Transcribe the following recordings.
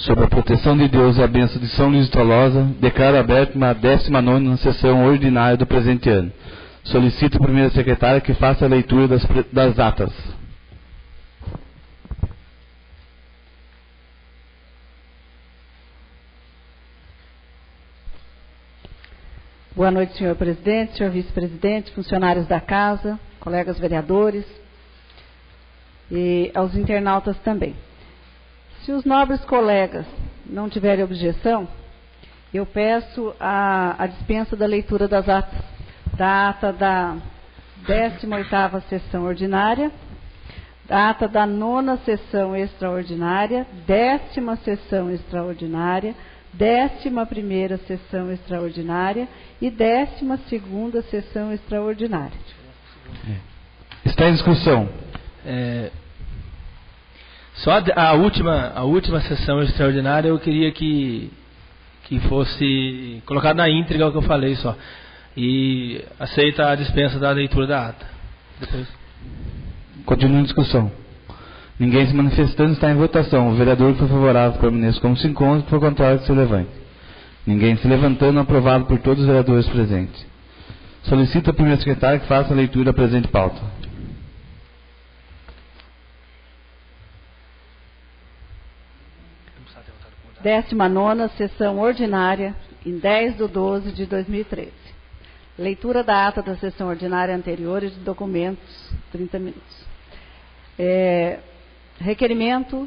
Sob a proteção de Deus e a bênção de São Luís de Tolosa, declaro aberta uma 19ª sessão ordinária do presente ano. Solicito a primeira secretária que faça a leitura das atas. Boa noite, senhor presidente, senhor vice-presidente, funcionários da casa, colegas vereadores e aos internautas também. Se os nobres colegas não tiverem objeção, eu peço a dispensa da leitura das atas, da ata da 18ª sessão ordinária, da ata da 9ª sessão extraordinária, 10ª sessão extraordinária, 11ª sessão extraordinária e 12ª sessão extraordinária. Está em discussão. Só a última sessão extraordinária eu queria que fosse colocado na íntegra o que eu falei só. E aceita a dispensa da leitura da ata. Depois. Continua em discussão. Ninguém se manifestando, está em votação. O vereador que for favorável permaneça como se encontra, por contrário que se levante. Ninguém se levantando, aprovado por todos os vereadores presentes. Solicito a primeira secretária que faça a leitura da presente pauta. Décima nona sessão ordinária, em 10/12/2013. Leitura da ata da sessão ordinária anterior e de documentos, 30 minutos. Requerimento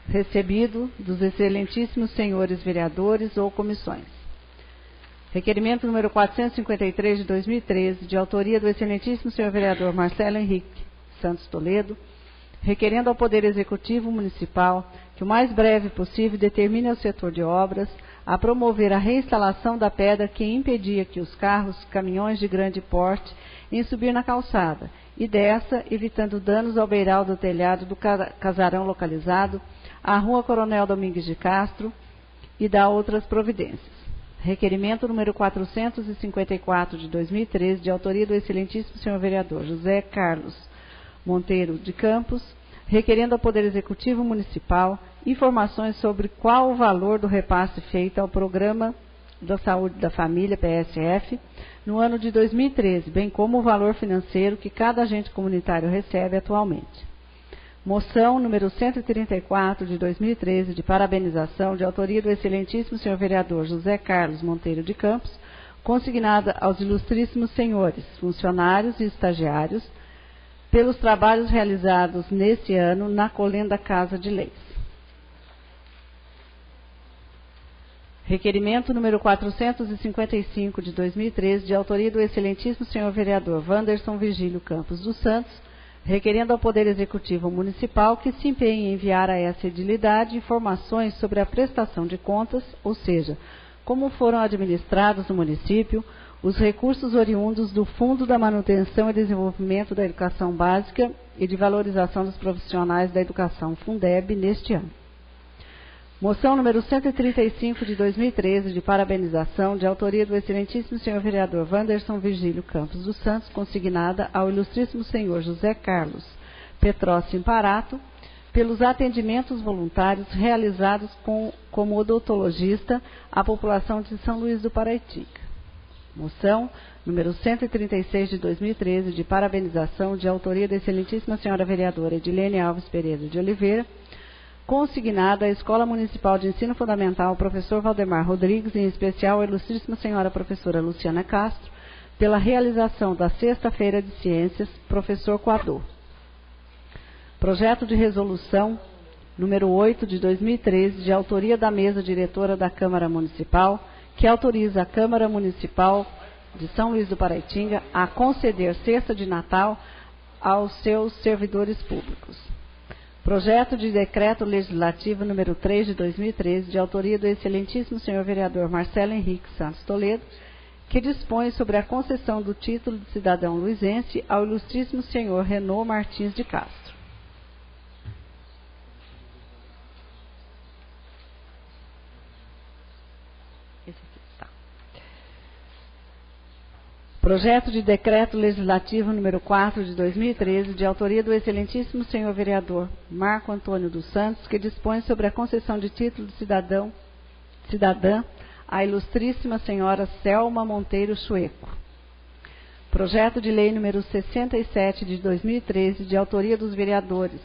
recebido dos excelentíssimos senhores vereadores ou comissões. Requerimento número 453 de 2013, de autoria do excelentíssimo senhor vereador Marcelo Henrique Santos Toledo, requerendo ao Poder Executivo Municipal que o mais breve possível determine ao setor de obras a promover a reinstalação da pedra que impedia que os carros, caminhões de grande porte em subir na calçada, e dessa, evitando danos ao beiral do telhado do casarão localizado, à Rua Coronel Domingues de Castro, e da outras providências. Requerimento número 454 de 2013, de autoria do excelentíssimo senhor vereador José Carlos Monteiro de Campos, requerendo ao Poder Executivo Municipal informações sobre qual o valor do repasse feito ao Programa da Saúde da Família, PSF, no ano de 2013, bem como o valor financeiro que cada agente comunitário recebe atualmente. Moção número 134 de 2013, de parabenização, de autoria do excelentíssimo senhor vereador José Carlos Monteiro de Campos, consignada aos ilustríssimos senhores, funcionários e estagiários, pelos trabalhos realizados neste ano na Colenda Casa de Leis. Requerimento número 455 de 2013, de autoria do excelentíssimo senhor vereador Wanderson Virgílio Campos dos Santos, requerendo ao Poder Executivo Municipal que se empenhe em enviar a essa edilidade informações sobre a prestação de contas, ou seja, como foram administrados no município os recursos oriundos do Fundo da Manutenção e Desenvolvimento da Educação Básica e de Valorização dos Profissionais da Educação, Fundeb, neste ano. Moção número 135 de 2013, de parabenização, de autoria do excelentíssimo senhor vereador Wanderson Virgílio Campos dos Santos, consignada ao ilustríssimo senhor José Carlos Petrossi Imparato, pelos atendimentos voluntários realizados como odontologista à população de São Luís do Paraitinga. Moção número 136 de 2013, de parabenização, de autoria da excelentíssima senhora vereadora Edilene Alves Pereira de Oliveira, consignada à Escola Municipal de Ensino Fundamental professor Valdemar Rodrigues, em especial à ilustríssima senhora professora Luciana Castro, pela realização da Sexta-feira de Ciências, professor Coador. Projeto de resolução número 8 de 2013, de autoria da mesa diretora da Câmara Municipal, que autoriza a Câmara Municipal de São Luís do Paraitinga a conceder cesta de Natal aos seus servidores públicos. Projeto de decreto legislativo número 3 de 2013, de autoria do excelentíssimo senhor vereador Marcelo Henrique Santos Toledo, que dispõe sobre a concessão do título de cidadão luizense ao ilustríssimo senhor Renaud Martins de Castro. Projeto de Decreto Legislativo número 4 de 2013, de autoria do excelentíssimo senhor vereador Marco Antônio dos Santos, que dispõe sobre a concessão de título de cidadã à ilustríssima senhora Selma Monteiro Chueco. Projeto de lei número 67 de 2013, de autoria dos vereadores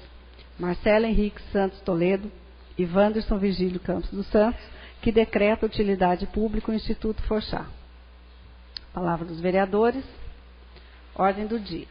Marcelo Henrique Santos Toledo e Wanderson Virgílio Campos dos Santos, que decreta utilidade pública o Instituto Forchá. Palavra dos vereadores. Ordem do dia.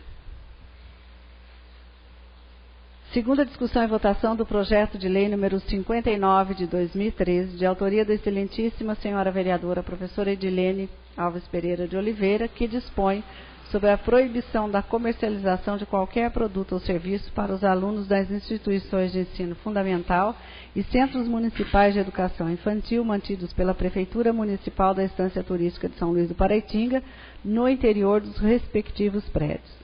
Segunda discussão e votação do projeto de lei número 59 de 2013, de autoria da excelentíssima senhora vereadora professora Edilene Alves Pereira de Oliveira, que dispõe sobre a proibição da comercialização de qualquer produto ou serviço para os alunos das instituições de ensino fundamental e centros municipais de educação infantil mantidos pela Prefeitura Municipal da Estância Turística de São Luís do Paraitinga, no interior dos respectivos prédios.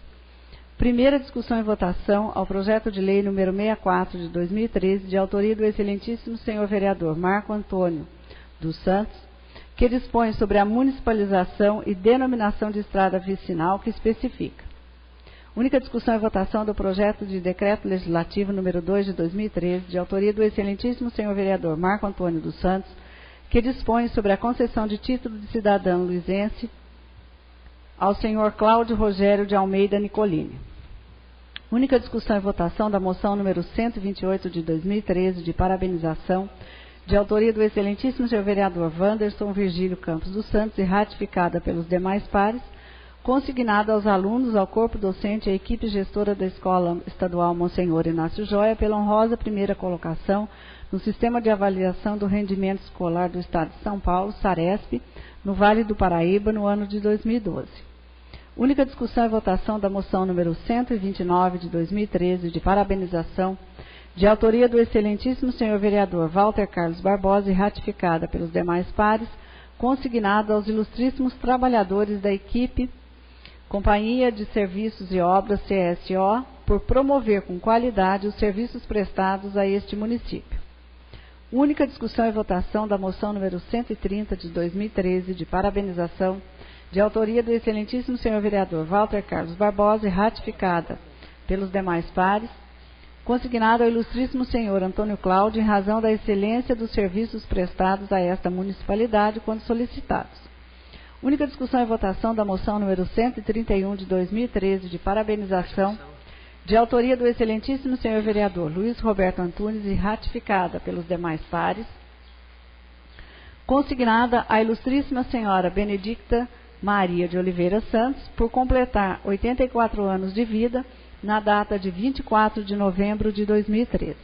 Primeira discussão e votação ao projeto de lei número 64 de 2013, de autoria do excelentíssimo senhor vereador Marco Antônio dos Santos, que dispõe sobre a municipalização e denominação de estrada vicinal que especifica. Única discussão e votação do projeto de decreto legislativo número 2 de 2013, de autoria do excelentíssimo senhor vereador Marco Antônio dos Santos, que dispõe sobre a concessão de título de cidadão luizense ao senhor Cláudio Rogério de Almeida Nicolini. Única discussão e votação da moção número 128 de 2013, de parabenização, de autoria do excelentíssimo senhor vereador Wanderson Virgílio Campos dos Santos e ratificada pelos demais pares, consignada aos alunos, ao corpo docente e à equipe gestora da Escola Estadual Monsenhor Inácio Joia pela honrosa primeira colocação no Sistema de Avaliação do Rendimento Escolar do Estado de São Paulo, SARESP, no Vale do Paraíba, no ano de 2012. Única discussão e votação da moção número 129 de 2013, de parabenização, de autoria do excelentíssimo senhor vereador Walter Carlos Barbosa e ratificada pelos demais pares, consignada aos ilustríssimos trabalhadores da equipe Companhia de Serviços e Obras CSO, por promover com qualidade os serviços prestados a este município. Única discussão e votação da moção número 130 de 2013, de parabenização, de autoria do excelentíssimo senhor vereador Walter Carlos Barbosa e ratificada pelos demais pares, consignado ao ilustríssimo senhor Antônio Cláudio em razão da excelência dos serviços prestados a esta municipalidade quando solicitados. Única discussão e votação da moção número 131 de 2013, de parabenização, de autoria do excelentíssimo senhor vereador Luiz Roberto Antunes e ratificada pelos demais pares, consignada à ilustríssima senhora Benedicta Maria de Oliveira Santos, por completar 84 anos de vida, na data de 24 de novembro de 2013.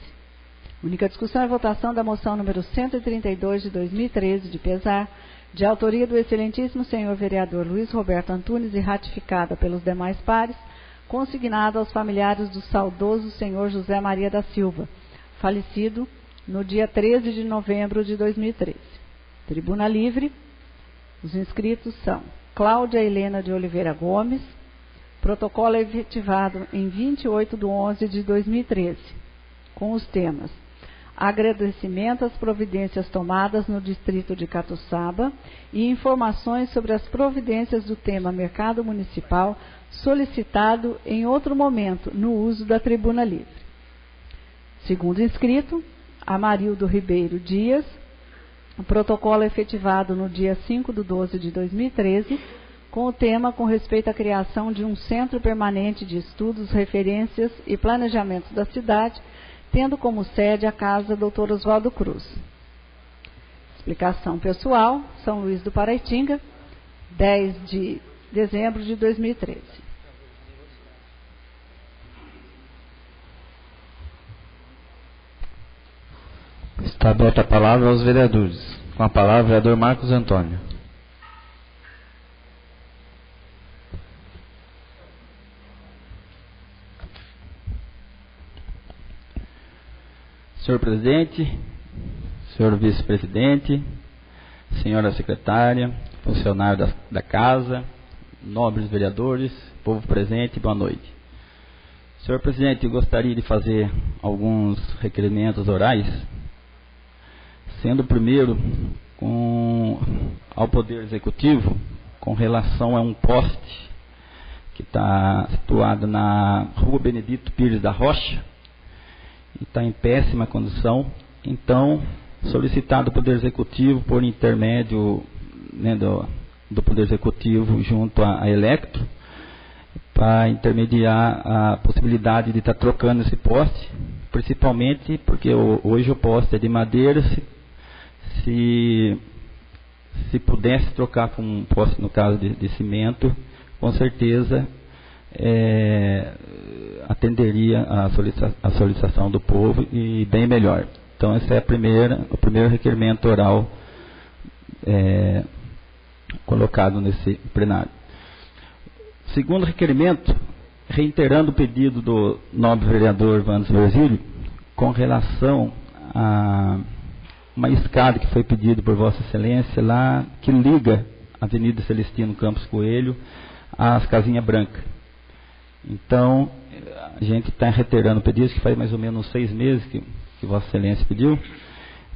Única discussão e votação da moção número 132 de 2013, de pesar, de autoria do excelentíssimo senhor vereador Luiz Roberto Antunes e ratificada pelos demais pares, consignada aos familiares do saudoso senhor José Maria da Silva, falecido no dia 13 de novembro de 2013. Tribuna livre. Os inscritos são Cláudia Helena de Oliveira Gomes. Protocolo efetivado em 28/11/2013, com os temas: agradecimento às providências tomadas no distrito de Catuçaba e informações sobre as providências do tema mercado municipal solicitado em outro momento no uso da tribuna livre. Segundo inscrito, Amarildo Ribeiro Dias. O protocolo efetivado no dia 5/12/2013, com o tema com respeito à criação de um centro permanente de estudos, referências e planejamento da cidade, tendo como sede a Casa Dr. Oswaldo Cruz. Explicação pessoal, São Luís do Paraitinga, 10 de dezembro de 2013. Está aberta a palavra aos vereadores. Com a palavra, o vereador Marcos Antônio. Senhor presidente, senhor vice-presidente, senhora secretária, funcionário da casa, nobres vereadores, povo presente, boa noite. Senhor presidente, eu gostaria de fazer alguns requerimentos orais, sendo o primeiro ao Poder Executivo com relação a um poste que está situado na Rua Benedito Pires da Rocha e está em péssima condição. Então, solicitado ao Poder Executivo por intermédio, né, do Poder Executivo junto à Electro, para intermediar a possibilidade de estar trocando esse poste, principalmente porque hoje o poste é de madeira. Se pudesse trocar com um poste, no caso de cimento, com certeza atenderia a solicitação do povo e bem melhor. Então esse é o primeiro requerimento oral colocado nesse plenário. Segundo requerimento, reiterando o pedido do nobre vereador Wanderson Virgílio, com relação a uma escada que foi pedido por Vossa Excelência lá, que liga a Avenida Celestino Campos Coelho às Casinha Branca. Então, a gente está reiterando o pedido, que faz mais ou menos 6 meses que Vossa Excelência pediu.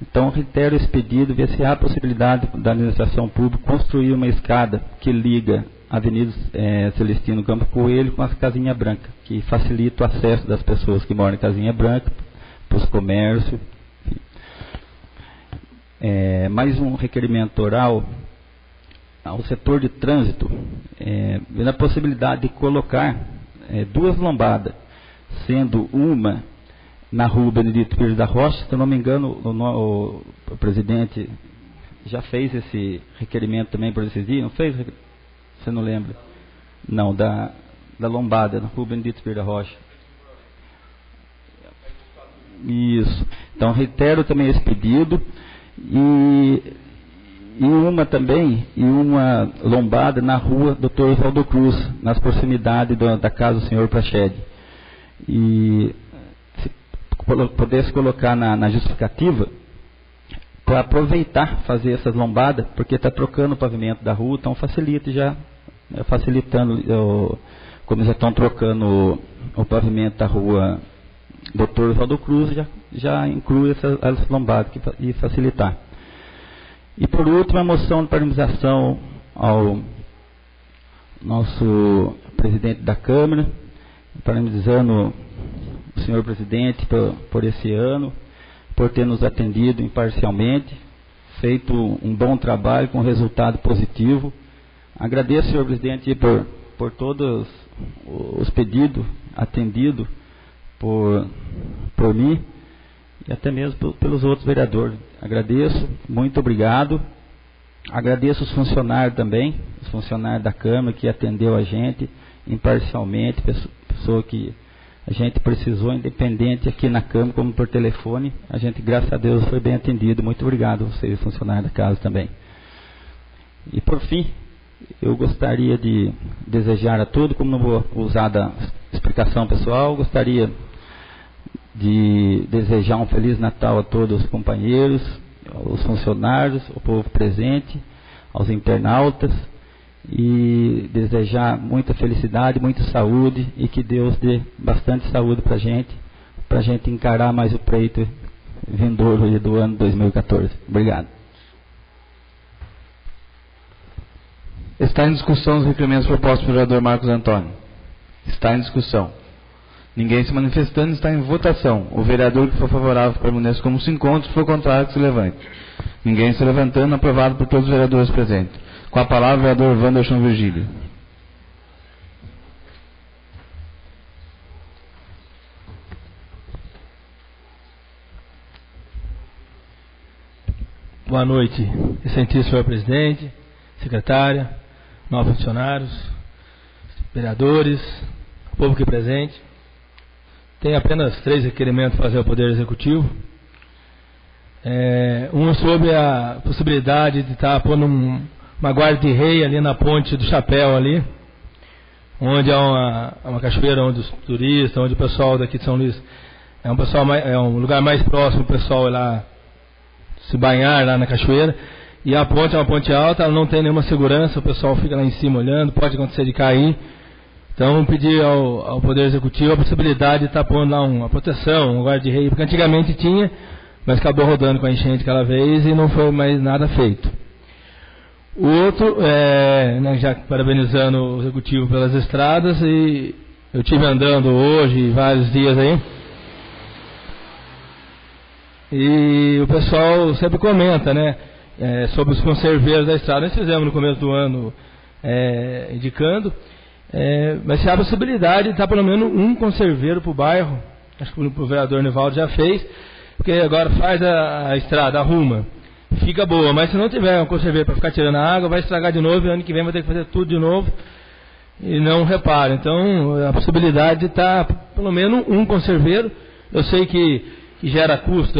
Então, reitero esse pedido, ver se há a possibilidade da administração pública construir uma escada que liga a Avenida Celestino Campos Coelho com as Casinha Branca, que facilita o acesso das pessoas que moram em Casinha Branca, para os comércios. Mais um requerimento oral ao setor de trânsito, vendo a possibilidade de colocar 2 lombadas, sendo uma na Rua Benedito Pires da Rocha. Se eu não me engano, o presidente já fez esse requerimento também por esses dias, não fez? Você não lembra? Não, da lombada na Rua Benedito Pires da Rocha. Isso. Então, reitero também esse pedido. E uma lombada na Rua Dr. Oswaldo Cruz, nas proximidades da casa do senhor Prachede. E se pudesse colocar na justificativa, para aproveitar fazer essas lombadas, porque está trocando o pavimento da rua, então facilita já, facilitando, como já estão trocando o pavimento da Rua Dr. Oswaldo Cruz, já inclui essas lombadas e facilitar. E por último, a moção de parabenização ao nosso presidente da Câmara, parabenizando o senhor presidente por esse ano, por ter nos atendido imparcialmente, feito um bom trabalho com resultado positivo. Agradeço, senhor presidente, por todos os pedidos atendidos por mim e até mesmo pelos outros vereadores. Agradeço, muito obrigado. Agradeço os funcionários também, os funcionários da Câmara que atendeu a gente imparcialmente, pessoa que a gente precisou, independente aqui na Câmara como por telefone. A gente, graças a Deus, foi bem atendido. Muito obrigado a vocês, funcionários da casa também. E por fim, eu gostaria de desejar a todos, como não vou usar da explicação pessoal, gostaria de desejar um Feliz Natal a todos os companheiros, aos funcionários, ao povo presente, aos internautas, e desejar muita felicidade, muita saúde, e que Deus dê bastante saúde para a gente encarar mais o pleito vindouro do ano 2014. Obrigado. Está em discussão os requerimentos propostos pelo vereador Marcos Antônio. Está em discussão. Ninguém se manifestando, está em votação. O vereador que for favorável permaneça como se encontra, se for contrário, que se levante. Ninguém se levantando, aprovado por todos os vereadores presentes. Com a palavra, o vereador Wanderson Virgílio. Boa noite, excelentíssimo senhor presidente, secretária, novos funcionários, vereadores, povo aqui presente. Tem apenas 3 requerimentos para fazer ao Poder Executivo. Um sobre a possibilidade de estar pondo uma guarda de rei ali na ponte do Chapéu ali, onde há uma cachoeira onde os turistas, onde o pessoal daqui de São Luís é um lugar mais próximo, o pessoal ir lá se banhar lá na cachoeira. E a ponte é uma ponte alta, ela não tem nenhuma segurança, o pessoal fica lá em cima olhando, pode acontecer de cair. Então, pedir ao Poder Executivo a possibilidade de estar pondo lá uma proteção, um guarda-rei, porque antigamente tinha, mas acabou rodando com a enchente aquela vez e não foi mais nada feito. O outro, já parabenizando o Executivo pelas estradas, e eu estive andando hoje vários dias aí, e o pessoal sempre comenta, né, sobre os conserveiros da estrada. Nós fizemos no começo do ano indicando, mas se há a possibilidade de estar pelo menos um conserveiro para o bairro, acho que o vereador Nivaldo já fez, porque agora faz a estrada, arruma, fica boa, mas se não tiver um conserveiro para ficar tirando a água, vai estragar de novo, e ano que vem vai ter que fazer tudo de novo e não repara. Então, a possibilidade de estar pelo menos um conserveiro, eu sei que gera custo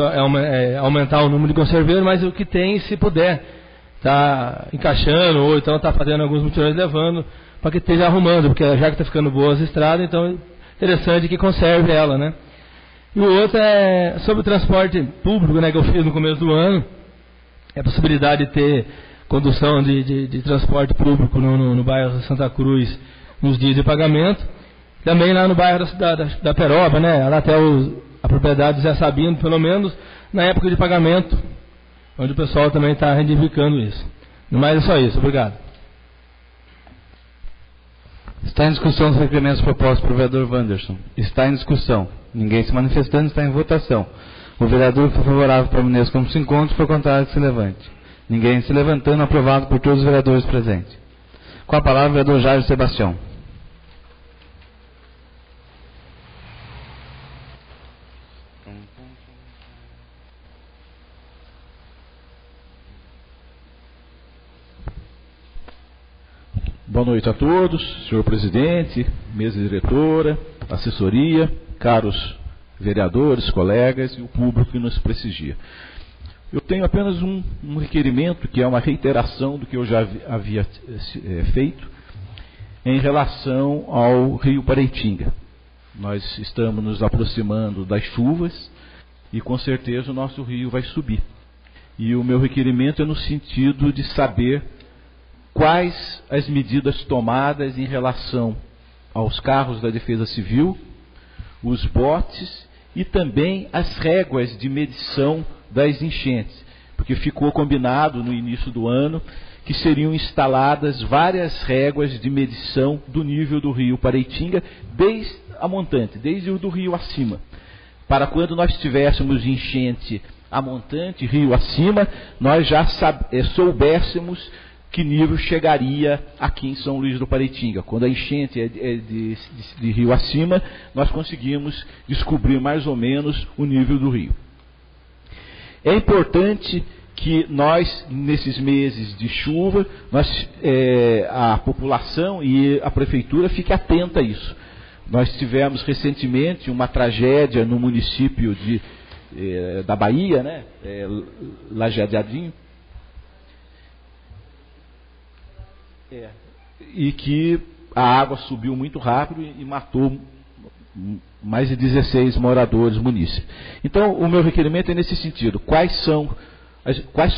aumentar o número de conserveiros, mas o que tem, se puder, tá encaixando, ou então tá fazendo alguns mutirões levando, para que esteja arrumando, porque já que está ficando boas as estradas, então é interessante que conserve ela, né? E o outro é sobre o transporte público, né, que eu fiz no começo do ano, a possibilidade de ter condução de transporte público no bairro Santa Cruz nos dias de pagamento. Também lá no bairro da Peroba, né, lá até a propriedade do Zé Sabino, pelo menos na época de pagamento, onde o pessoal também está reivindicando isso. No mais é só isso, obrigado. Está em discussão os requerimentos propostos pelo vereador Wanderson. Está em discussão. Ninguém se manifestando, está em votação. O vereador que for favorável permaneça como se encontra, por contrário que se levante. Ninguém se levantando, aprovado por todos os vereadores presentes. Com a palavra, o vereador Jair Sebastião. Boa noite a todos, senhor presidente, mesa diretora, assessoria, caros vereadores, colegas e o público que nos prestigia. Eu tenho apenas um requerimento, que é uma reiteração do que eu já havia feito, em relação ao Rio Paraitinga. Nós estamos nos aproximando das chuvas e com certeza o nosso rio vai subir. E o meu requerimento é no sentido de saber quais as medidas tomadas em relação aos carros da Defesa Civil, os botes e também as réguas de medição das enchentes, porque ficou combinado no início do ano que seriam instaladas várias réguas de medição do nível do rio Paraitinga, desde a montante, desde o do rio acima, para quando nós tivéssemos enchente a montante, rio acima, nós já soubéssemos que nível chegaria aqui em São Luís do Paraitinga. Quando a enchente é de rio acima, nós conseguimos descobrir mais ou menos o nível do rio. É importante que nós, nesses meses de chuva, a população e a prefeitura fique atenta a isso. Nós tivemos recentemente uma tragédia no município da Bahia, né, Lajeadinho, e que a água subiu muito rápido e matou mais de 16 moradores do município. Então, o meu requerimento é nesse sentido. Quais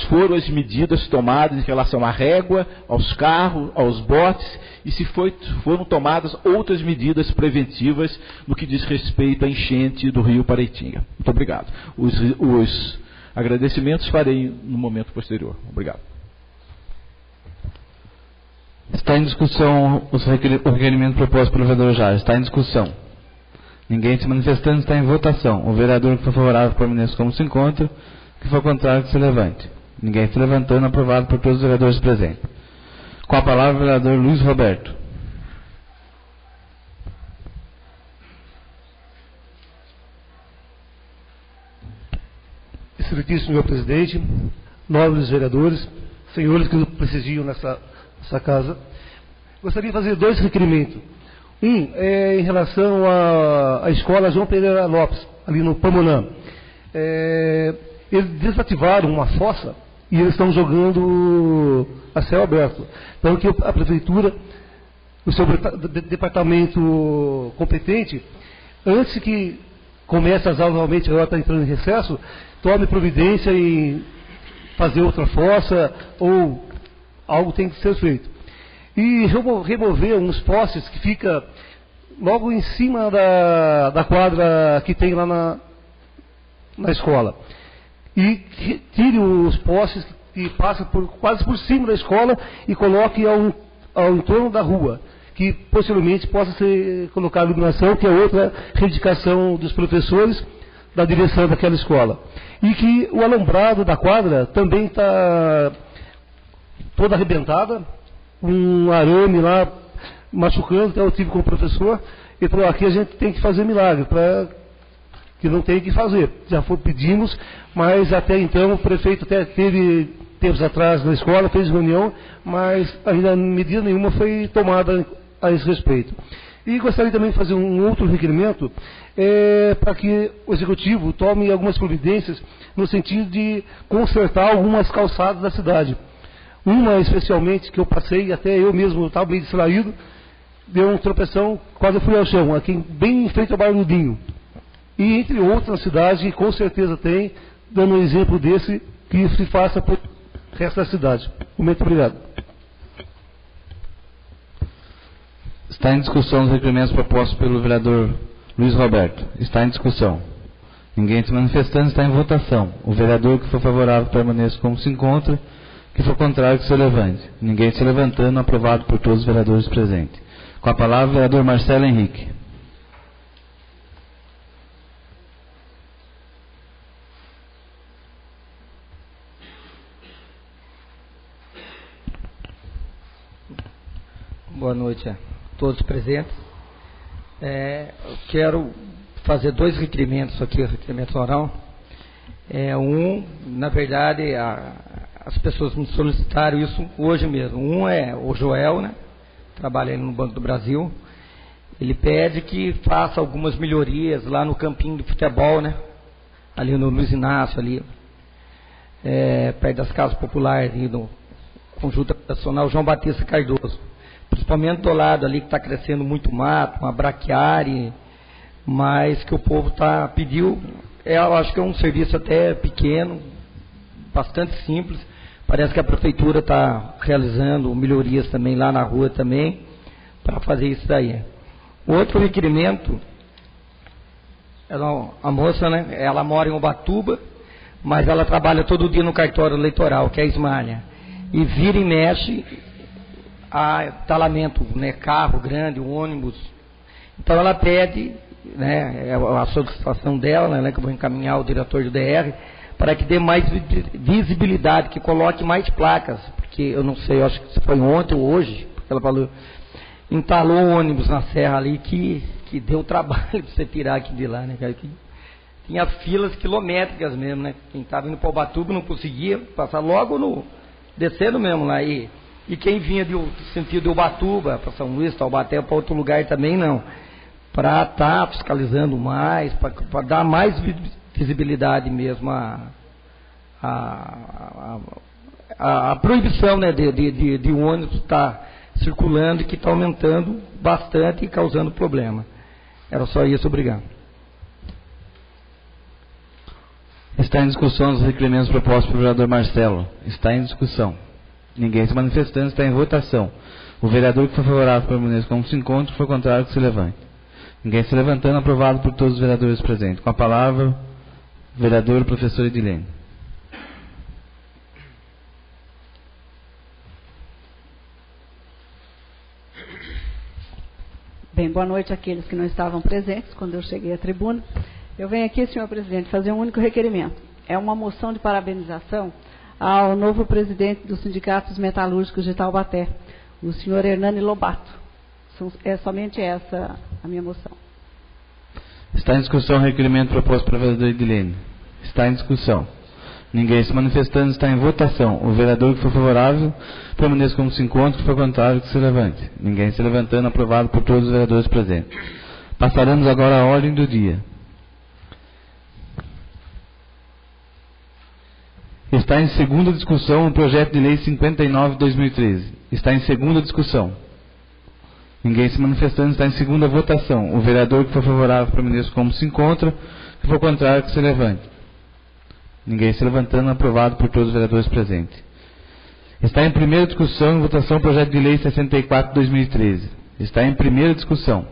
foram as medidas tomadas em relação à régua, aos carros, aos botes, e se foram tomadas outras medidas preventivas no que diz respeito à enchente do rio Paraitinga. Muito obrigado. Os agradecimentos farei no momento posterior. Obrigado. Está em discussão o requerimento proposto pelo vereador Jair. Está em discussão. Ninguém se manifestando, está em votação. O vereador que for favorável permaneça como se encontra, que for contrário que se levante. Ninguém se levantando, aprovado por todos os vereadores presentes. Com a palavra o vereador Luiz Roberto. Excelentíssimo senhor presidente, nobres vereadores, senhores que nos prestigiam nessa casa, gostaria de fazer dois requerimentos. Um é em relação à escola João Pereira Lopes, ali no Pamonã. Eles desativaram uma fossa e eles estão jogando a céu aberto. Então que a prefeitura, o seu departamento competente, antes que comece as aulas, normalmente agora está entrando em recesso, tome providência em fazer outra fossa ou algo tem que ser feito. E remover uns postes que fica logo em cima da quadra que tem lá na escola. E tire os postes que passa quase por cima da escola e coloque ao entorno da rua, que posteriormente possa ser colocada iluminação, que é outra reivindicação dos professores da direção daquela escola. E que o alambrado da quadra também está toda arrebentada, um arame lá machucando, até eu tive com o professor, e falou, aqui a gente tem que fazer milagre, que não tem que fazer. Já pedimos, mas até então o prefeito até teve tempos atrás na escola, fez reunião, mas ainda medida nenhuma foi tomada a esse respeito. E gostaria também de fazer um outro requerimento para que o Executivo tome algumas providências no sentido de consertar algumas calçadas da cidade. Uma especialmente que eu passei, até eu mesmo estava meio distraído, deu uma tropeção, quase fui ao chão, aqui bem em frente ao bairro Ludinho. E entre outras na cidade, com certeza tem, dando um exemplo desse, que se faça para o resto da cidade. Muito obrigado. Está em discussão os requerimentos propostos pelo vereador Luiz Roberto. Está em discussão. Ninguém se manifestando, está em votação. O vereador que for favorável permaneça como se encontra, que for contrário que se levante. Ninguém se levantando, aprovado por todos os vereadores presentes. Com a palavra o vereador Marcelo Henrique. Boa noite a todos presentes. Eu quero fazer 2 requerimentos aqui, requerimento oral. Na verdade, as pessoas me solicitaram isso hoje mesmo. Um é o Joel, né? Trabalha no Banco do Brasil. Ele pede que faça algumas melhorias lá no campinho de futebol, né? Ali no Luiz Inácio, ali, perto das casas populares, ali no Conjunto Habitacional João Batista Cardoso. Principalmente do lado ali que está crescendo muito mato, uma braquiária, mas que o povo pediu. Eu acho que é um serviço até pequeno, bastante simples. Parece que a prefeitura está realizando melhorias também lá na rua também, para fazer isso daí. O outro requerimento, a moça, né, ela mora em Ubatuba, mas ela trabalha todo dia no cartório eleitoral, que é a Ismália. E vira e mexe a talamento, né, carro grande, ônibus. Então ela pede, né, a solicitação dela, né, que eu vou encaminhar ao diretor do DR, para que dê mais visibilidade, que coloque mais placas, porque eu não sei, eu acho que foi ontem ou hoje, porque ela falou, entalou um ônibus na serra ali que deu trabalho para você tirar aqui de lá, né, cara, que tinha filas quilométricas mesmo, né, quem estava indo para Ubatuba não conseguia passar logo descendo mesmo lá, e quem vinha do sentido de Ubatuba, para São Luís, Taubaté, para outro lugar também não, para estar fiscalizando mais, para dar mais visibilidade mesmo a proibição, né, de ônibus estar circulando e que está aumentando bastante e causando problema. Era só isso, obrigado. Está em discussão os requerimentos propostos pelo vereador Marcelo. Está em discussão. Ninguém se manifestando, está em votação. O vereador que for favorável permaneça como se encontra, que for contrário que se levante. Ninguém se levantando, aprovado por todos os vereadores presentes. Com a palavra, o vereador professor Edilene. Bem, boa noite àqueles que não estavam presentes quando eu cheguei à tribuna. Eu venho aqui, senhor presidente, fazer um único requerimento. É uma moção de parabenização ao novo presidente dos sindicatos metalúrgicos de Taubaté, o senhor Hernani Lobato. É somente essa a minha moção. Está em discussão o requerimento proposto pelo vereador Edilene. Está em discussão. Ninguém se manifestando, está em votação. O vereador que for favorável permaneça como se encontra, que for contrário que se levante. Ninguém se levantando, aprovado por todos os vereadores presentes. Passaremos agora à ordem do dia. Está em segunda discussão o projeto de lei 59/2013. Está em segunda discussão. Ninguém se manifestando, está em segunda votação. O vereador que for favorável permaneça como se encontra, que for contrário que se levante. Ninguém se levantando, aprovado por todos os vereadores presentes. Está em primeira discussão e votação o projeto de lei 64/2013. Está em primeira discussão.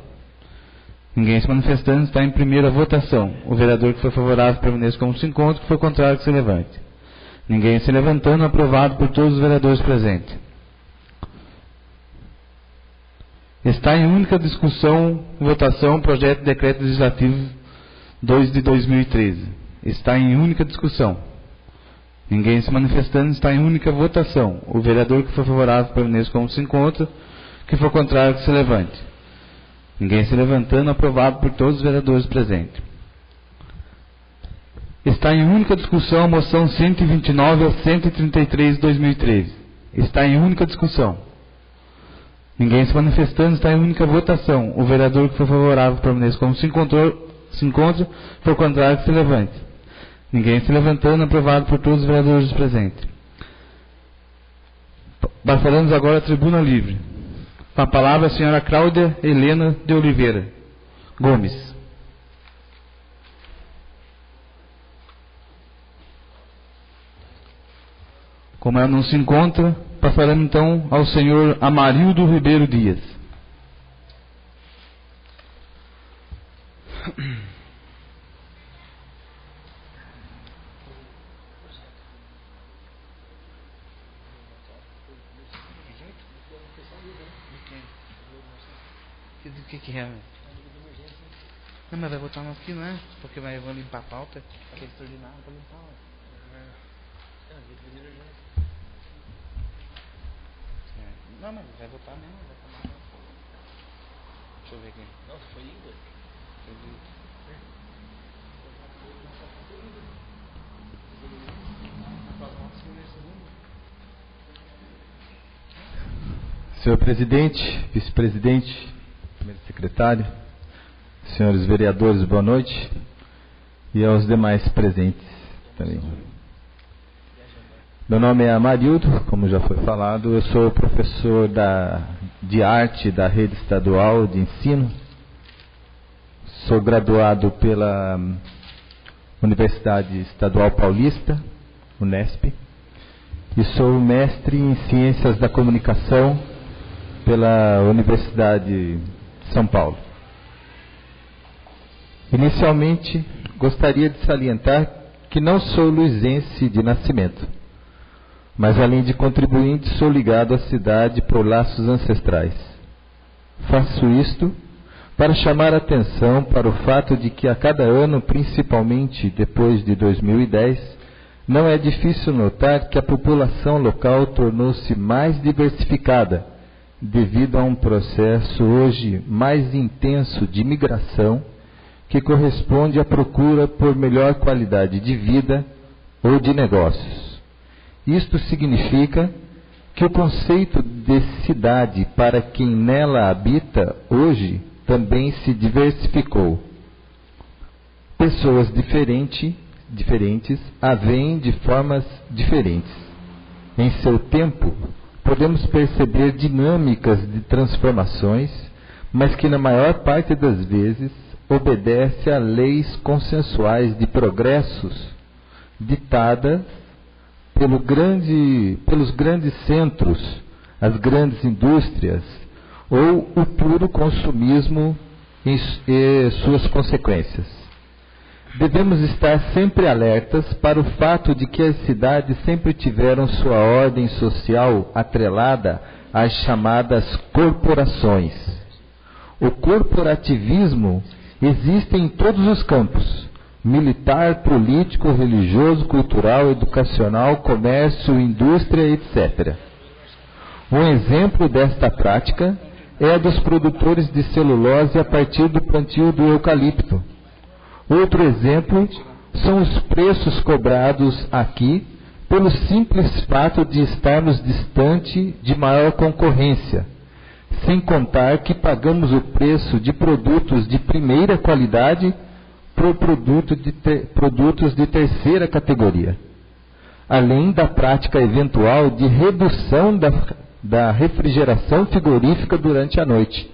Ninguém se manifestando, está em primeira votação. O vereador que for favorável permaneça como se encontra, que for contrário que se levante. Ninguém se levantando. Aprovado por todos os vereadores presentes. Está em única discussão e votação o projeto de decreto legislativo 2 de 2013. Está em única discussão. Ninguém se manifestando. Está em única votação. O vereador que for favorável permaneça como se encontra. Que for contrário, que se levante. Ninguém se levantando. Aprovado por todos os vereadores presentes. Está em única discussão a moção 129 a 133 de 2013. Está em única discussão. Ninguém se manifestando. Está em única votação. O vereador que for favorável permaneça como se encontra. For contrário, que se levante. Ninguém se levantando. Aprovado por todos os vereadores presentes. Passaremos agora à tribuna livre. Com a palavra a senhora Cláudia Helena de Oliveira Gomes. Como ela não se encontra, passaremos então ao senhor Amarildo Ribeiro Dias. O que é? Não, mas vai botar aqui, não é? Porque vai limpar a pauta. Que é extraordinário para limpar. Não, mas vai votar mesmo, vai tomar. Deixa eu ver aqui. Não, foi ida. Senhor presidente, vice-presidente, primeiro secretário, senhores vereadores, boa noite. E aos demais presentes também. Meu nome é Amarildo, como já foi falado, eu sou professor de arte da rede estadual de ensino, sou graduado pela Universidade Estadual Paulista, Unesp, e sou mestre em Ciências da Comunicação pela Universidade de São Paulo. Inicialmente, gostaria de salientar que não sou luizense de nascimento, mas além de contribuinte, sou ligado à cidade por laços ancestrais. Faço isto para chamar a atenção para o fato de que a cada ano, principalmente depois de 2010, não é difícil notar que a população local tornou-se mais diversificada, devido a um processo hoje mais intenso de migração, que corresponde à procura por melhor qualidade de vida ou de negócios. Isto significa que o conceito de cidade para quem nela habita hoje também se diversificou. Pessoas diferentes a veem de formas diferentes. Em seu tempo, podemos perceber dinâmicas de transformações, mas que na maior parte das vezes obedece a leis consensuais de progressos ditadas pelos grandes centros, as grandes indústrias, ou o puro consumismo e suas consequências. Devemos estar sempre alertas para o fato de que as cidades sempre tiveram sua ordem social atrelada às chamadas corporações. O corporativismo existe em todos os campos: militar, político, religioso, cultural, educacional, comércio, indústria, etc. Um exemplo desta prática é a dos produtores de celulose a partir do plantio do eucalipto. Outro exemplo são os preços cobrados aqui pelo simples fato de estarmos distante de maior concorrência, sem contar que pagamos o preço de produtos de primeira qualidade por produtos de terceira categoria, além da prática eventual de redução da refrigeração frigorífica durante a noite.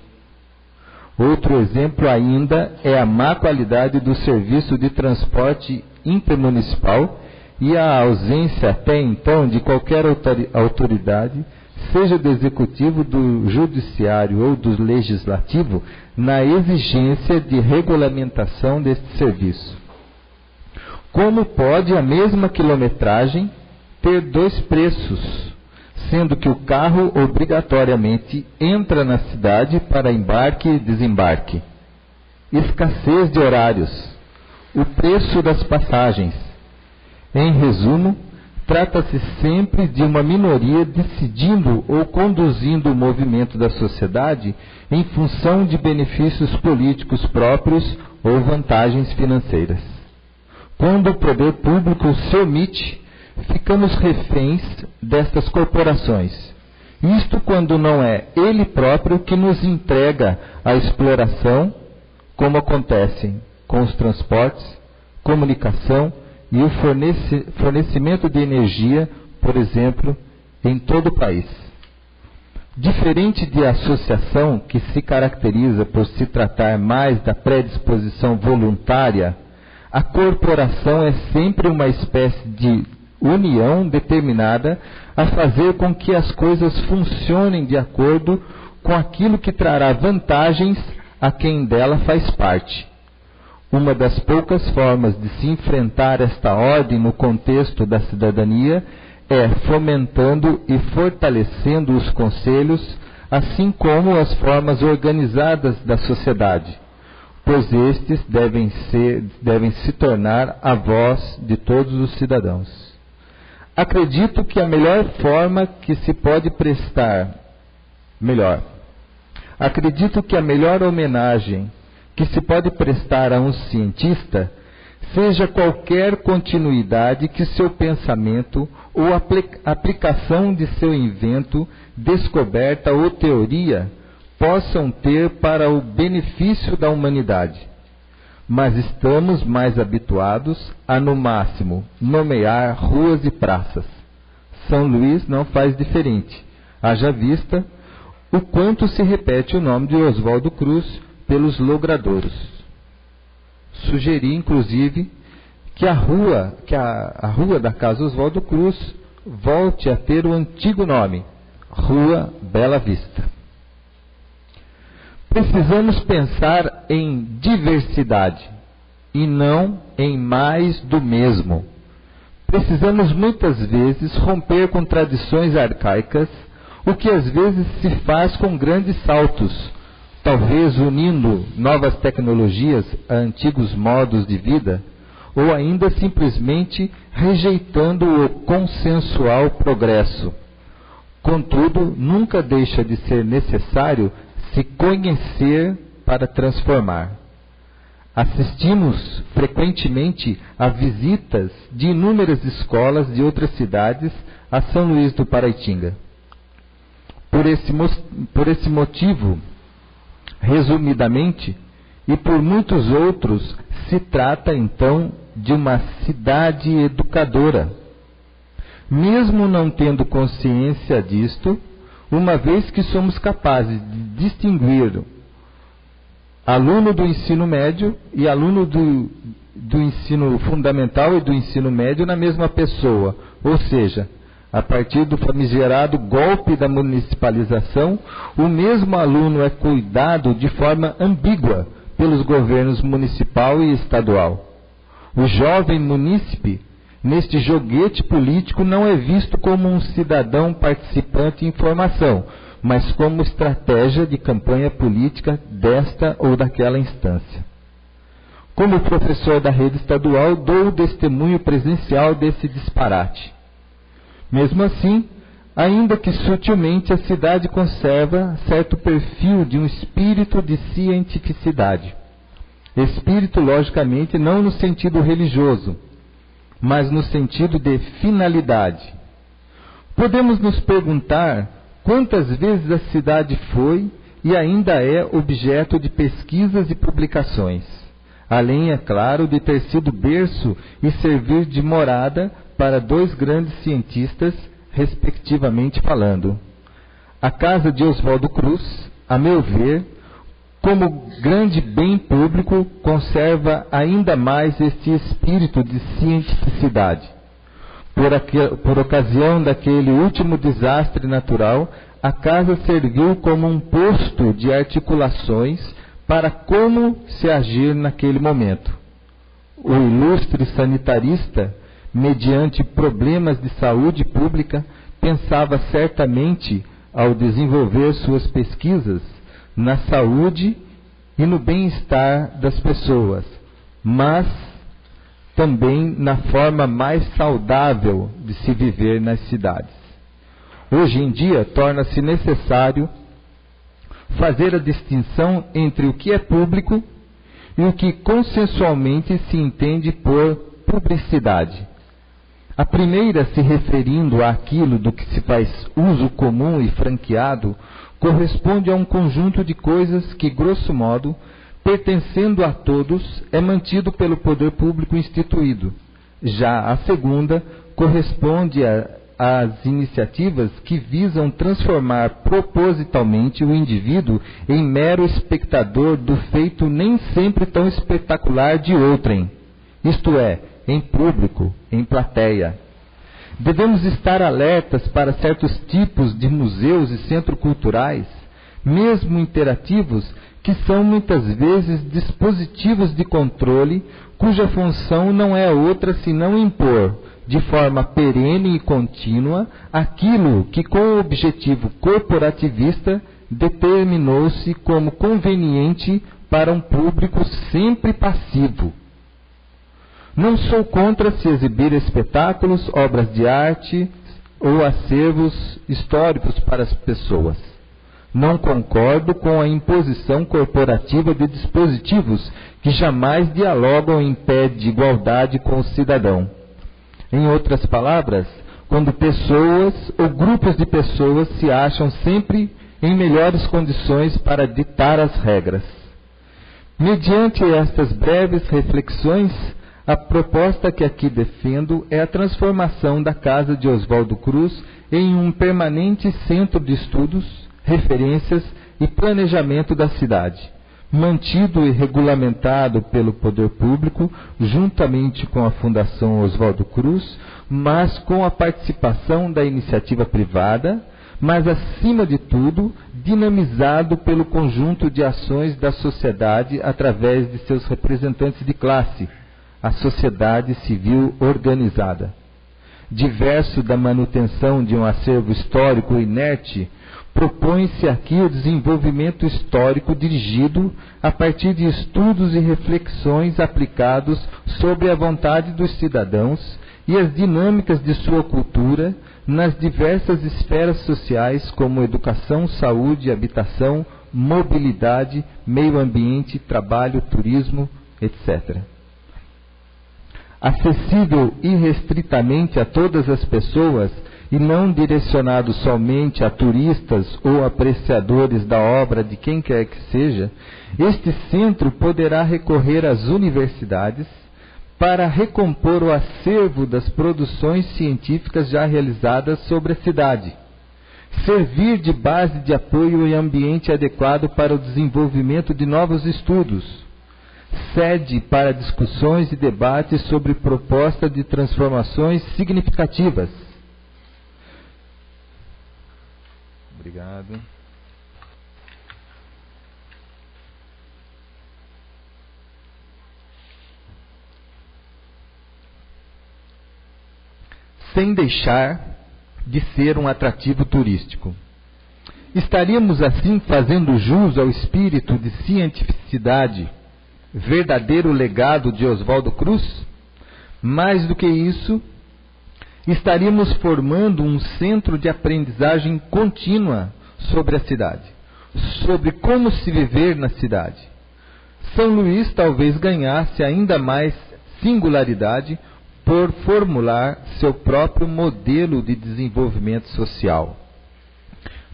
Outro exemplo ainda é a má qualidade do serviço de transporte intermunicipal e a ausência até então de qualquer autoridade, seja do executivo, do judiciário ou do legislativo, na exigência de regulamentação deste serviço. Como pode a mesma quilometragem ter dois preços, sendo que o carro obrigatoriamente entra na cidade para embarque e desembarque. Escassez de horários, o preço das passagens. Em resumo, trata-se sempre de uma minoria decidindo ou conduzindo o movimento da sociedade em função de benefícios políticos próprios ou vantagens financeiras. Quando o poder público se omite, ficamos reféns destas corporações. Isto quando não é ele próprio que nos entrega à exploração, como acontece com os transportes, comunicação e o fornecimento de energia, por exemplo, em todo o país. Diferente de associação, que se caracteriza por se tratar mais da predisposição voluntária, a corporação é sempre uma espécie de união determinada a fazer com que as coisas funcionem de acordo com aquilo que trará vantagens a quem dela faz parte. Uma das poucas formas de se enfrentar esta ordem no contexto da cidadania é fomentando e fortalecendo os conselhos, assim como as formas organizadas da sociedade, pois estes devem se tornar a voz de todos os cidadãos. Acredito que a melhor forma que se pode prestar, acredito que a melhor homenagem que se pode prestar a um cientista seja qualquer continuidade que seu pensamento ou aplicação de seu invento, descoberta ou teoria possam ter para o benefício da humanidade. Mas estamos mais habituados a, no máximo, nomear ruas e praças. São Luís não faz diferente. Haja vista o quanto se repete o nome de Oswaldo Cruz pelos logradouros. Sugeri, inclusive, que a rua da Casa Oswaldo Cruz volte a ter o antigo nome, Rua Bela Vista. Precisamos pensar em diversidade e não em mais do mesmo. Precisamos muitas vezes romper com tradições arcaicas, o que às vezes se faz com grandes saltos, talvez unindo novas tecnologias a antigos modos de vida, ou ainda simplesmente rejeitando o consensual progresso. Contudo, nunca deixa de ser necessário se conhecer para transformar. Assistimos frequentemente a visitas de inúmeras escolas de outras cidades a São Luís do Paraitinga. Por esse motivo, resumidamente, e por muitos outros, se trata então de uma cidade educadora. Mesmo não tendo consciência disto, uma vez que somos capazes de distinguir aluno do ensino médio e aluno do ensino fundamental e do ensino médio na mesma pessoa, ou seja, a partir do famigerado golpe da municipalização, o mesmo aluno é cuidado de forma ambígua pelos governos municipal e estadual. O jovem munícipe, neste joguete político, não é visto como um cidadão participante em formação, mas como estratégia de campanha política desta ou daquela instância. Como professor da rede estadual, dou o testemunho presencial desse disparate. Mesmo assim, ainda que sutilmente, a cidade conserva certo perfil de um espírito de cientificidade. Espírito, logicamente, não no sentido religioso, mas no sentido de finalidade. Podemos nos perguntar quantas vezes a cidade foi e ainda é objeto de pesquisas e publicações, além, é claro, de ter sido berço e servir de morada para dois grandes cientistas, respectivamente falando. A casa de Oswaldo Cruz, a meu ver, como grande bem público, conserva ainda mais esse espírito de cientificidade. Por ocasião daquele último desastre natural, a casa serviu como um posto de articulações para como se agir naquele momento. O ilustre sanitarista mediante problemas de saúde pública, pensava certamente, ao desenvolver suas pesquisas, na saúde e no bem-estar das pessoas, mas também na forma mais saudável de se viver nas cidades. Hoje em dia, torna-se necessário fazer a distinção entre o que é público e o que consensualmente se entende por publicidade. A primeira, se referindo àquilo do que se faz uso comum e franqueado, corresponde a um conjunto de coisas que, grosso modo, pertencendo a todos, é mantido pelo poder público instituído. Já a segunda corresponde às iniciativas que visam transformar propositalmente o indivíduo em mero espectador do feito nem sempre tão espetacular de outrem, isto é, em público, em plateia. Devemos estar alertas para certos tipos de museus e centros culturais, mesmo interativos, que são muitas vezes dispositivos de controle, cuja função não é outra senão impor, de forma perene e contínua, aquilo que, com o objetivo corporativista, determinou-se como conveniente para um público sempre passivo. Não sou contra se exibir espetáculos, obras de arte ou acervos históricos para as pessoas. Não concordo com a imposição corporativa de dispositivos que jamais dialogam em pé de igualdade com o cidadão. Em outras palavras, quando pessoas ou grupos de pessoas se acham sempre em melhores condições para ditar as regras. Mediante estas breves reflexões, a proposta que aqui defendo é a transformação da Casa de Oswaldo Cruz em um permanente centro de estudos, referências e planejamento da cidade, mantido e regulamentado pelo poder público, juntamente com a Fundação Oswaldo Cruz, mas com a participação da iniciativa privada, mas, acima de tudo, dinamizado pelo conjunto de ações da sociedade através de seus representantes de classe, a sociedade civil organizada. Diverso da manutenção de um acervo histórico inerte, propõe-se aqui o desenvolvimento histórico dirigido a partir de estudos e reflexões aplicados sobre a vontade dos cidadãos e as dinâmicas de sua cultura nas diversas esferas sociais como educação, saúde, habitação, mobilidade, meio ambiente, trabalho, turismo, etc. Acessível irrestritamente a todas as pessoas e não direcionado somente a turistas ou apreciadores da obra de quem quer que seja, este centro poderá recorrer às universidades para recompor o acervo das produções científicas já realizadas sobre a cidade, servir de base de apoio e ambiente adequado para o desenvolvimento de novos estudos, sede para discussões e debates sobre proposta de transformações significativas. Obrigado. Sem deixar de ser um atrativo turístico. Estaríamos assim fazendo jus ao espírito de cientificidade, verdadeiro legado de Oswaldo Cruz? Mais do que isso, estaríamos formando um centro de aprendizagem contínua sobre a cidade, sobre como se viver na cidade. São Luís talvez ganhasse ainda mais singularidade por formular seu próprio modelo de desenvolvimento social.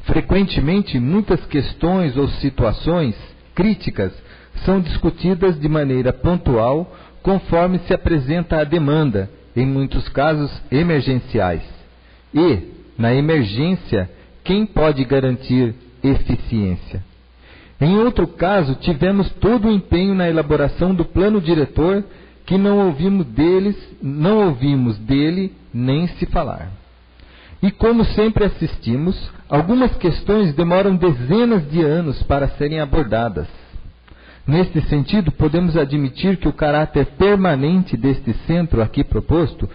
Frequentemente, muitas questões ou situações críticas são discutidas de maneira pontual, conforme se apresenta a demanda, em muitos casos emergenciais. E, na emergência, quem pode garantir eficiência? Em outro caso, tivemos todo o empenho na elaboração do plano diretor, que não ouvimos dele nem se falar. E como sempre assistimos, algumas questões demoram dezenas de anos para serem abordadas. Neste sentido, podemos admitir que o caráter permanente deste centro aqui proposto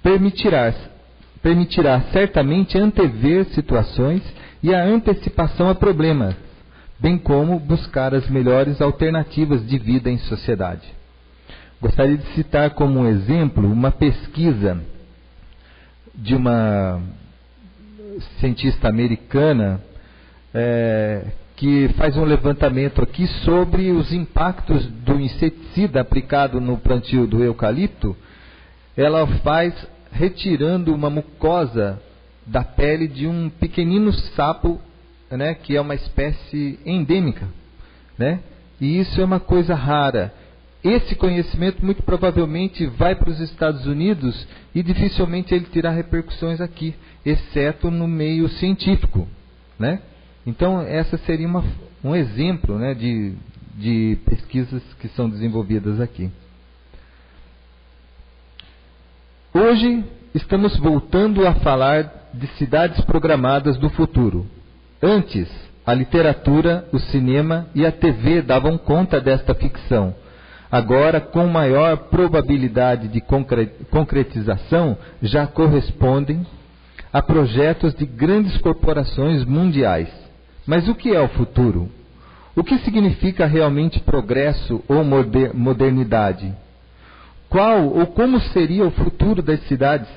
permitirá certamente antever situações e a antecipação a problemas, bem como buscar as melhores alternativas de vida em sociedade. Gostaria de citar como exemplo uma pesquisa de uma cientista americana que faz um levantamento aqui sobre os impactos do inseticida aplicado no plantio do eucalipto. Ela faz retirando uma mucosa da pele de um pequenino sapo, né, que é uma espécie endêmica, né? E isso é uma coisa rara. Esse conhecimento muito provavelmente vai para os Estados Unidos e dificilmente ele terá repercussões aqui, exceto no meio científico, né? Então essa seria um exemplo, né, de pesquisas que são desenvolvidas aqui. Hoje estamos voltando a falar de cidades programadas do futuro. Antes, a literatura, o cinema e a TV davam conta desta ficção. Agora, com maior probabilidade de concretização, já correspondem a projetos de grandes corporações mundiais. Mas o que é o futuro? O que significa realmente progresso ou modernidade? Qual ou como seria o futuro das cidades?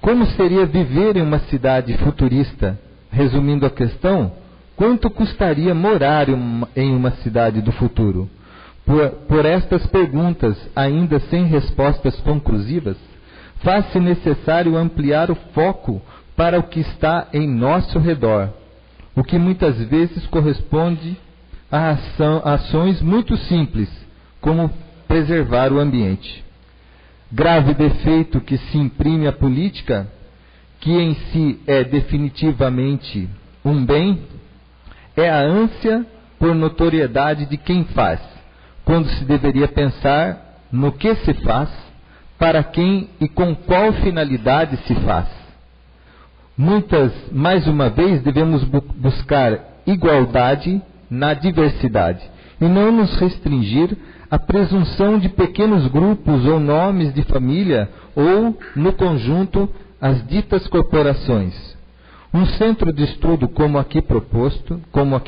Como seria viver em uma cidade futurista? Resumindo a questão, quanto custaria morar em uma cidade do futuro? Por estas perguntas, ainda sem respostas conclusivas, faz-se necessário ampliar o foco para o que está em nosso redor, o que muitas vezes corresponde a ações muito simples, como preservar o ambiente. Grave defeito que se imprime à política, que em si é definitivamente um bem, é a ânsia por notoriedade de quem faz, quando se deveria pensar no que se faz, para quem e com qual finalidade se faz. Mais uma vez, devemos buscar igualdade na diversidade, e não nos restringir à presunção de pequenos grupos ou nomes de família, ou, no conjunto, as ditas corporações. Um centro de estudo como aqui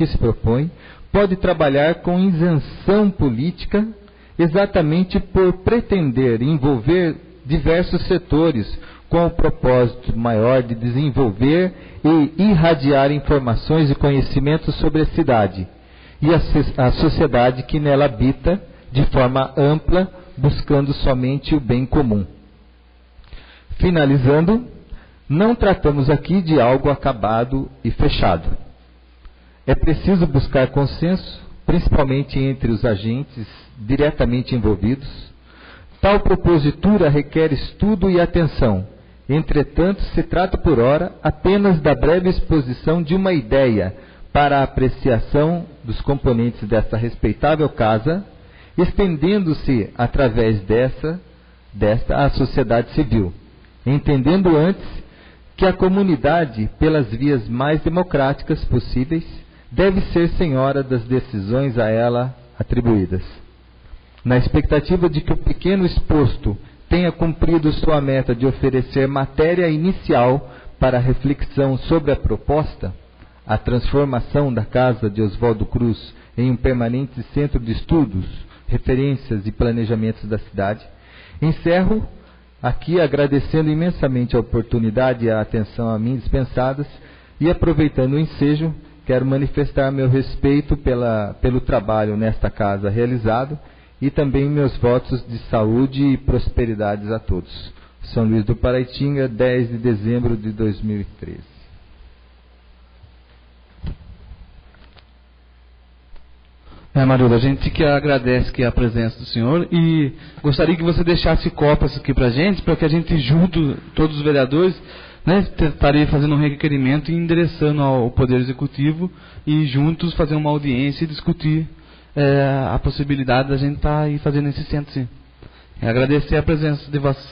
se propõe, pode trabalhar com isenção política exatamente por pretender envolver diversos setores com o propósito maior de desenvolver e irradiar informações e conhecimentos sobre a cidade e a sociedade que nela habita de forma ampla, buscando somente o bem comum. Finalizando, não tratamos aqui de algo acabado e fechado. É preciso buscar consenso, principalmente entre os agentes diretamente envolvidos. Tal propositura requer estudo e atenção. Entretanto, se trata por ora apenas da breve exposição de uma ideia para a apreciação dos componentes desta respeitável casa, estendendo-se através desta à sociedade civil, entendendo antes que a comunidade, pelas vias mais democráticas possíveis, deve ser senhora das decisões a ela atribuídas. Na expectativa de que o pequeno exposto tenha cumprido sua meta de oferecer matéria inicial para a reflexão sobre a proposta, a transformação da Casa de Oswaldo Cruz em um permanente centro de estudos, referências e planejamentos da cidade, encerro aqui agradecendo imensamente a oportunidade e a atenção a mim dispensadas e, aproveitando o ensejo, quero manifestar meu respeito pelo trabalho nesta casa realizado e também meus votos de saúde e prosperidades a todos. São Luís do Paraitinga, 10 de dezembro de 2013. Marilda, a gente que agradece aqui a presença do senhor e gostaria que você deixasse cópias aqui para a gente, para que a gente, junto, todos os vereadores, né, estaria fazendo um requerimento e endereçando ao Poder Executivo e juntos fazer uma audiência e discutir a possibilidade da gente estar aí fazendo esse centro, sim. Agradecer a presença de Vossa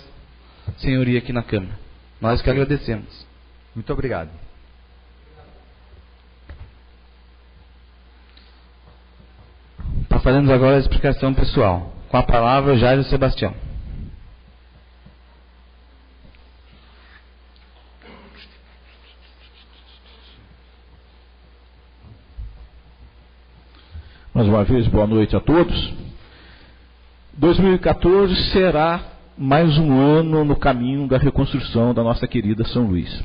Senhoria aqui na Câmara. Nós que agradecemos. Muito obrigado. Passaremos agora a explicação pessoal. Com a palavra, Jairo Sebastião. uma vez, boa noite a todos. 2014 será mais um ano no caminho da reconstrução da nossa querida São Luís.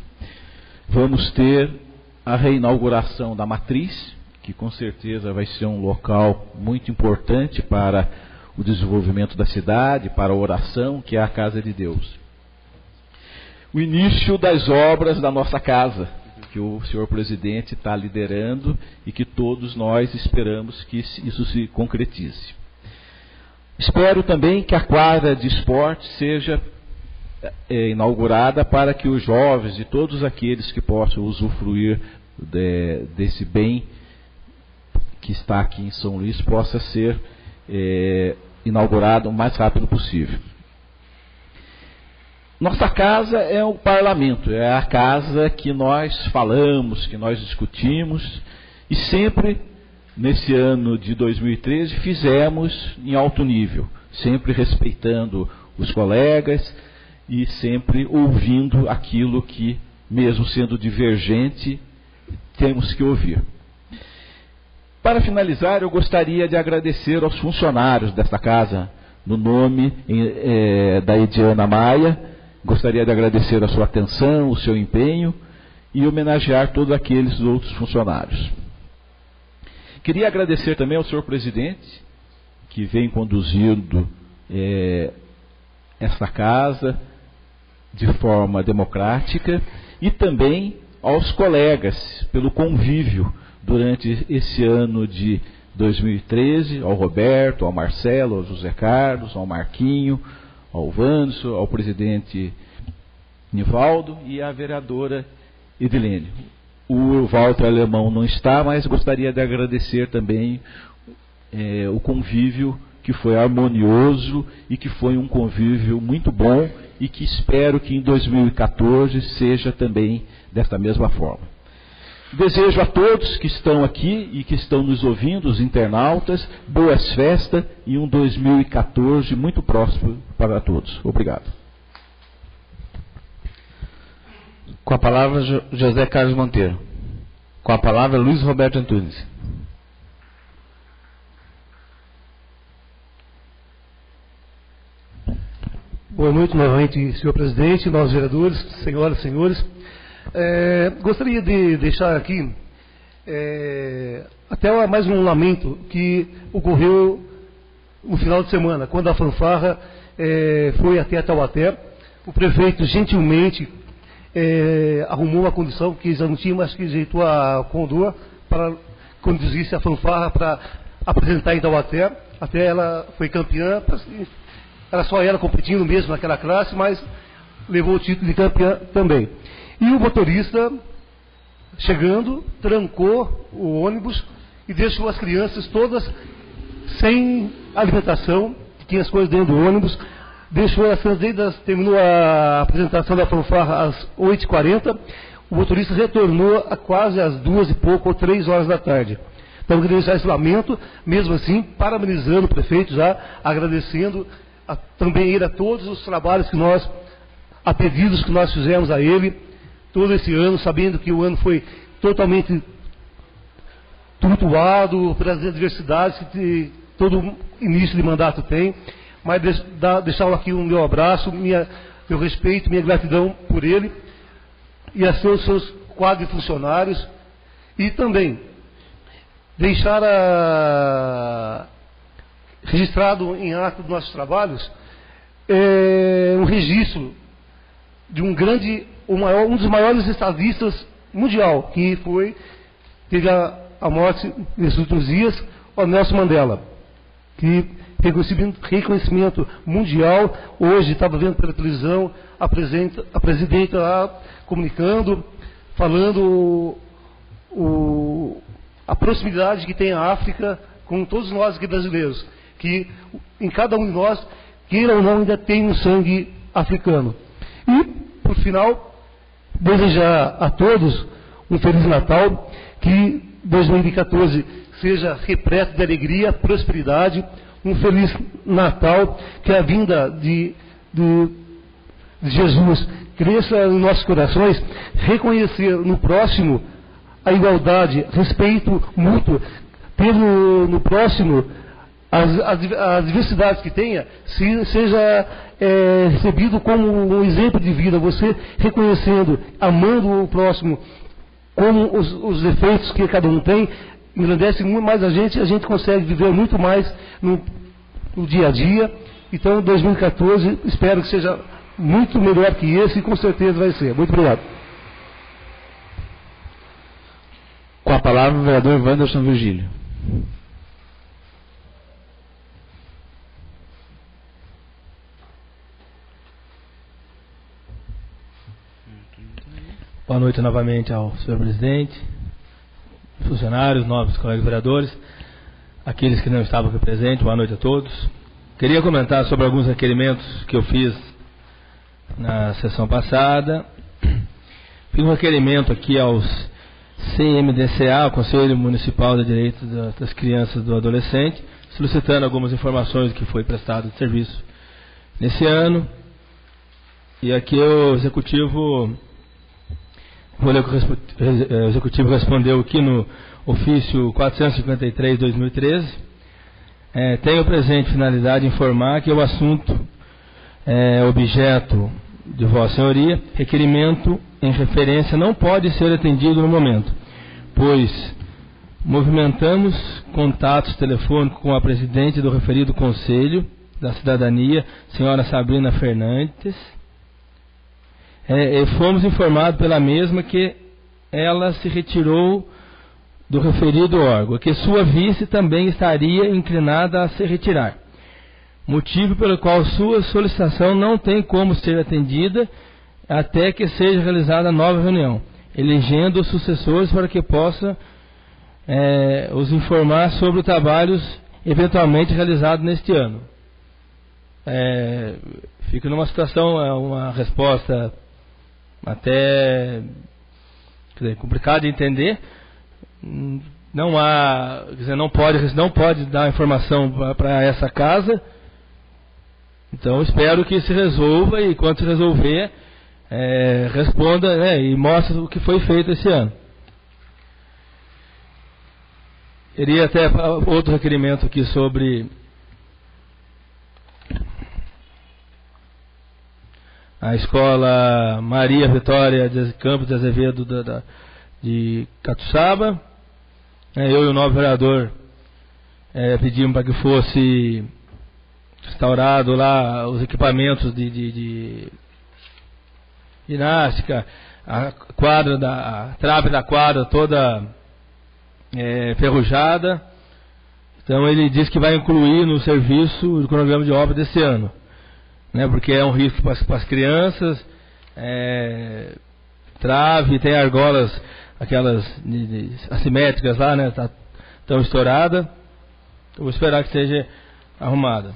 Vamos ter a reinauguração da Matriz, que com certeza vai ser um local muito importante para o desenvolvimento da cidade, para a oração, que é a Casa de Deus. O início das obras da nossa casa, que o senhor presidente está liderando e que todos nós esperamos que isso se concretize. Espero também que a quadra de esporte seja inaugurada para que os jovens e todos aqueles que possam usufruir desse bem que está aqui em São Luís possa ser inaugurado o mais rápido possível. Nossa casa é o parlamento, é a casa que nós falamos, que nós discutimos, e sempre, nesse ano de 2013, fizemos em alto nível, sempre respeitando os colegas e sempre ouvindo aquilo que, mesmo sendo divergente, temos que ouvir. Para finalizar, eu gostaria de agradecer aos funcionários desta casa, no nome da Ediana Maia. Gostaria de agradecer a sua atenção, o seu empenho e homenagear todos aqueles outros funcionários. Queria agradecer também ao senhor presidente, que vem conduzindo esta casa de forma democrática, e também aos colegas pelo convívio durante esse ano de 2013, ao Roberto, ao Marcelo, ao José Carlos, ao Marquinho, ao Vanso, ao presidente Nivaldo e à vereadora Edilene. O Walter Alemão não está, mas gostaria de agradecer também o convívio que foi harmonioso e que foi um convívio muito bom e que espero que em 2014 seja também desta mesma forma. Desejo a todos que estão aqui e que estão nos ouvindo, os internautas, boas festas e um 2014 muito próspero para todos. Obrigado. Com a palavra, José Carlos Monteiro. Com a palavra, Luiz Roberto Antunes. Boa noite novamente, senhor presidente, nós vereadores, senhoras e senhores. Gostaria de deixar aqui até mais um lamento que ocorreu no final de semana, quando a fanfarra foi até Taubaté. O prefeito gentilmente arrumou uma condição que já não tinha mais que ajeitou a Condor para conduzir-se a fanfarra para apresentar em Taubaté. Até ela foi campeã, era só ela competindo mesmo naquela classe, mas levou o título de campeã também. E o motorista, chegando, trancou o ônibus e deixou as crianças todas sem alimentação, que tinha as coisas dentro do ônibus, deixou as crianças, terminou a apresentação da fanfarra às 8h40, o motorista retornou a quase às 2 e pouco ou 3 horas da tarde. Então, eu queria deixar esse lamento, mesmo assim, parabenizando o prefeito já, agradecendo também ele a todos os trabalhos que nós, a pedidos que nós fizemos a ele, todo esse ano, sabendo que o ano foi totalmente tumultuado pelas adversidades que todo início de mandato tem, mas deixar aqui o meu abraço, meu respeito, minha gratidão por ele e a seus quadros de funcionários, e também deixar registrado em ata dos nossos trabalhos um registro de um dos maiores estadistas mundial, que teve a morte nesses últimos dias, o Nelson Mandela, que reconhecimento mundial. Hoje estava vendo pela televisão a presidenta lá comunicando, falando a proximidade que tem a África com todos nós aqui brasileiros, que em cada um de nós, queira ou não, ainda tem um sangue africano. E, por final, desejar a todos um Feliz Natal, que 2014 seja repleto de alegria, prosperidade, um Feliz Natal, que a vinda de Jesus cresça em nossos corações, reconhecer no próximo a igualdade, respeito mútuo, ter no próximo as diversidades que tenha, seja recebido como um exemplo de vida, você reconhecendo, amando o próximo, como os defeitos que cada um tem, engrandece muito mais a gente consegue viver muito mais no dia a dia. Então, 2014, espero que seja muito melhor que esse, e com certeza vai ser. Muito obrigado. Com a palavra, o vereador Wanderson Virgílio. Boa noite novamente ao senhor presidente, funcionários, nobres colegas vereadores, aqueles que não estavam aqui presentes, boa noite a todos. Queria comentar sobre alguns requerimentos que eu fiz na sessão passada. Fiz um requerimento aqui aos CMDCA, o Conselho Municipal de Direitos das Crianças e do Adolescente, solicitando algumas informações que foi prestado de serviço nesse ano. E aqui o Executivo respondeu aqui no ofício 453/2013. Tenho presente finalidade informar que o assunto objeto de Vossa Senhoria, requerimento em referência não pode ser atendido no momento, pois movimentamos contatos telefônicos com a presidente do referido Conselho da Cidadania, senhora Sabrina Fernandes, e fomos informados pela mesma que ela se retirou do referido órgão, que sua vice também estaria inclinada a se retirar, motivo pelo qual sua solicitação não tem como ser atendida até que seja realizada a nova reunião, elegendo os sucessores para que possa os informar sobre os trabalhos eventualmente realizados neste ano. Fica numa situação, uma resposta até complicada de entender. Não há, quer dizer, não pode dar informação para essa casa. Então espero que se resolva, e quando se resolver, responda, e mostre o que foi feito esse ano. Teria até outro requerimento aqui sobre a escola Maria Vitória de Campos de Azevedo de Catuçaba. Eu e o novo vereador pedimos para que fosse restaurado lá os equipamentos de ginástica, a trave da quadra toda ferrujada. Então ele diz que vai incluir no serviço o cronograma de obra desse ano, porque é um risco para as crianças. Trave, tem argolas, aquelas assimétricas lá, tão estourada. Eu vou esperar que seja arrumada.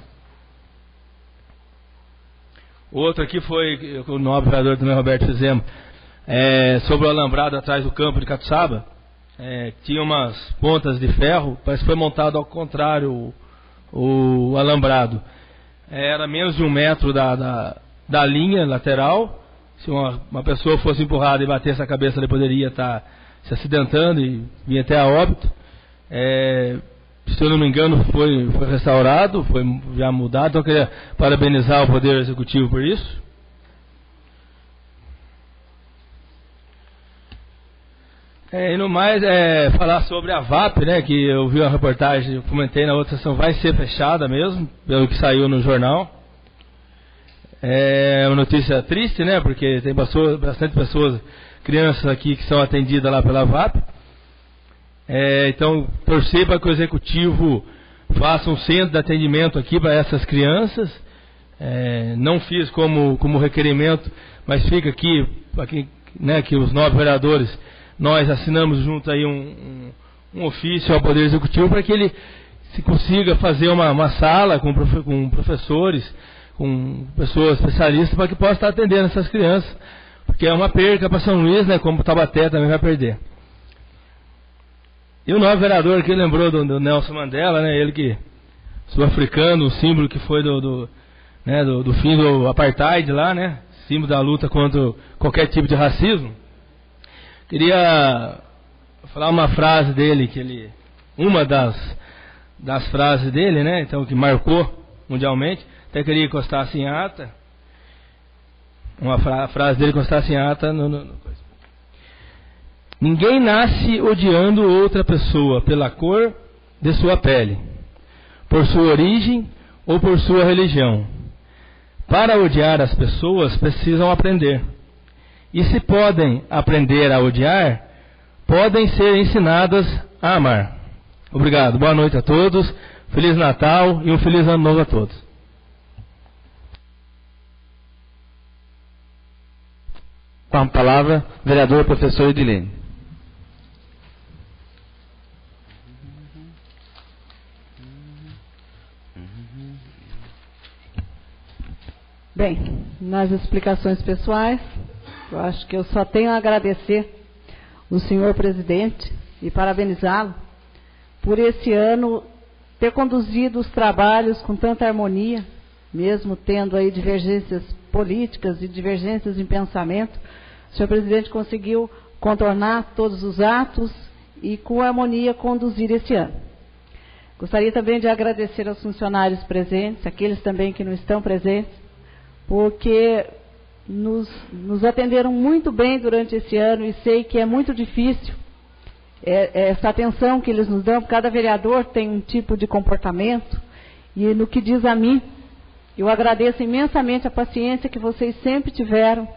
Outro aqui foi, o nobre vereador também, Roberto, fizemos, sobre o alambrado atrás do campo de Catuçaba. Tinha umas pontas de ferro, parece que foi montado ao contrário o alambrado. Era menos de 1 metro da linha lateral. Se uma pessoa fosse empurrada e batesse a cabeça, ele poderia estar se acidentando e vir até a óbito. Se eu não me engano, foi restaurado, foi já mudado. Então eu queria parabenizar o Poder Executivo por isso. E no mais, falar sobre a VAP, que eu vi a reportagem, eu comentei na outra sessão, vai ser fechada mesmo, pelo que saiu no jornal. É uma notícia triste, porque tem bastante pessoas, crianças aqui que são atendidas lá pela VAP. Então, torcer para que o Executivo faça um centro de atendimento aqui para essas crianças. Não fiz como requerimento, mas fica aqui, que os 9 vereadores, nós assinamos junto aí um ofício ao Poder Executivo para que ele se consiga fazer uma sala com professores, com pessoas especialistas, para que possa estar atendendo essas crianças, porque é uma perca para São Luís, como Taubaté também vai perder. E o novo vereador que lembrou do Nelson Mandela, ele que sul-africano, o símbolo que foi do fim do apartheid lá, símbolo da luta contra qualquer tipo de racismo. Queria falar uma frase dele que ele uma das frases dele, né? Então, que marcou mundialmente. Até queria encostar assim em ata. A frase dele encostasse em ata coisa. Ninguém nasce odiando outra pessoa pela cor de sua pele, por sua origem ou por sua religião. Para odiar as pessoas, precisam aprender. E se podem aprender a odiar, podem ser ensinadas a amar. Obrigado. Boa noite a todos. Feliz Natal e um Feliz Ano Novo a todos. Com a palavra, vereador professor Edilene. Bem, nas explicações pessoais, eu acho que eu só tenho a agradecer o senhor presidente e parabenizá-lo por esse ano ter conduzido os trabalhos com tanta harmonia, mesmo tendo aí divergências políticas e divergências em pensamento. O senhor presidente conseguiu contornar todos os atos e com harmonia conduzir esse ano. Gostaria também de agradecer aos funcionários presentes, aqueles também que não estão presentes, porque nos atenderam muito bem durante esse ano e sei que é muito difícil essa atenção que eles nos dão. Cada vereador tem um tipo de comportamento e no que diz a mim, eu agradeço imensamente a paciência que vocês sempre tiveram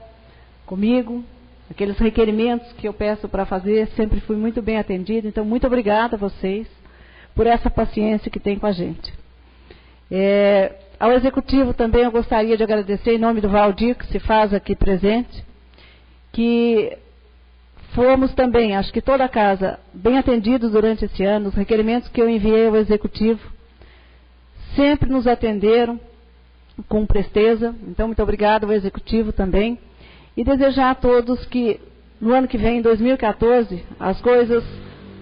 comigo, aqueles requerimentos que eu peço para fazer, sempre fui muito bem atendida, então muito obrigada a vocês por essa paciência que tem com a gente. Ao Executivo também eu gostaria de agradecer, em nome do Valdir, que se faz aqui presente, que fomos também, acho que toda a casa, bem atendidos durante esse ano. Os requerimentos que eu enviei ao Executivo sempre nos atenderam com presteza, então muito obrigada ao Executivo também. E desejar a todos que no ano que vem, em 2014, as coisas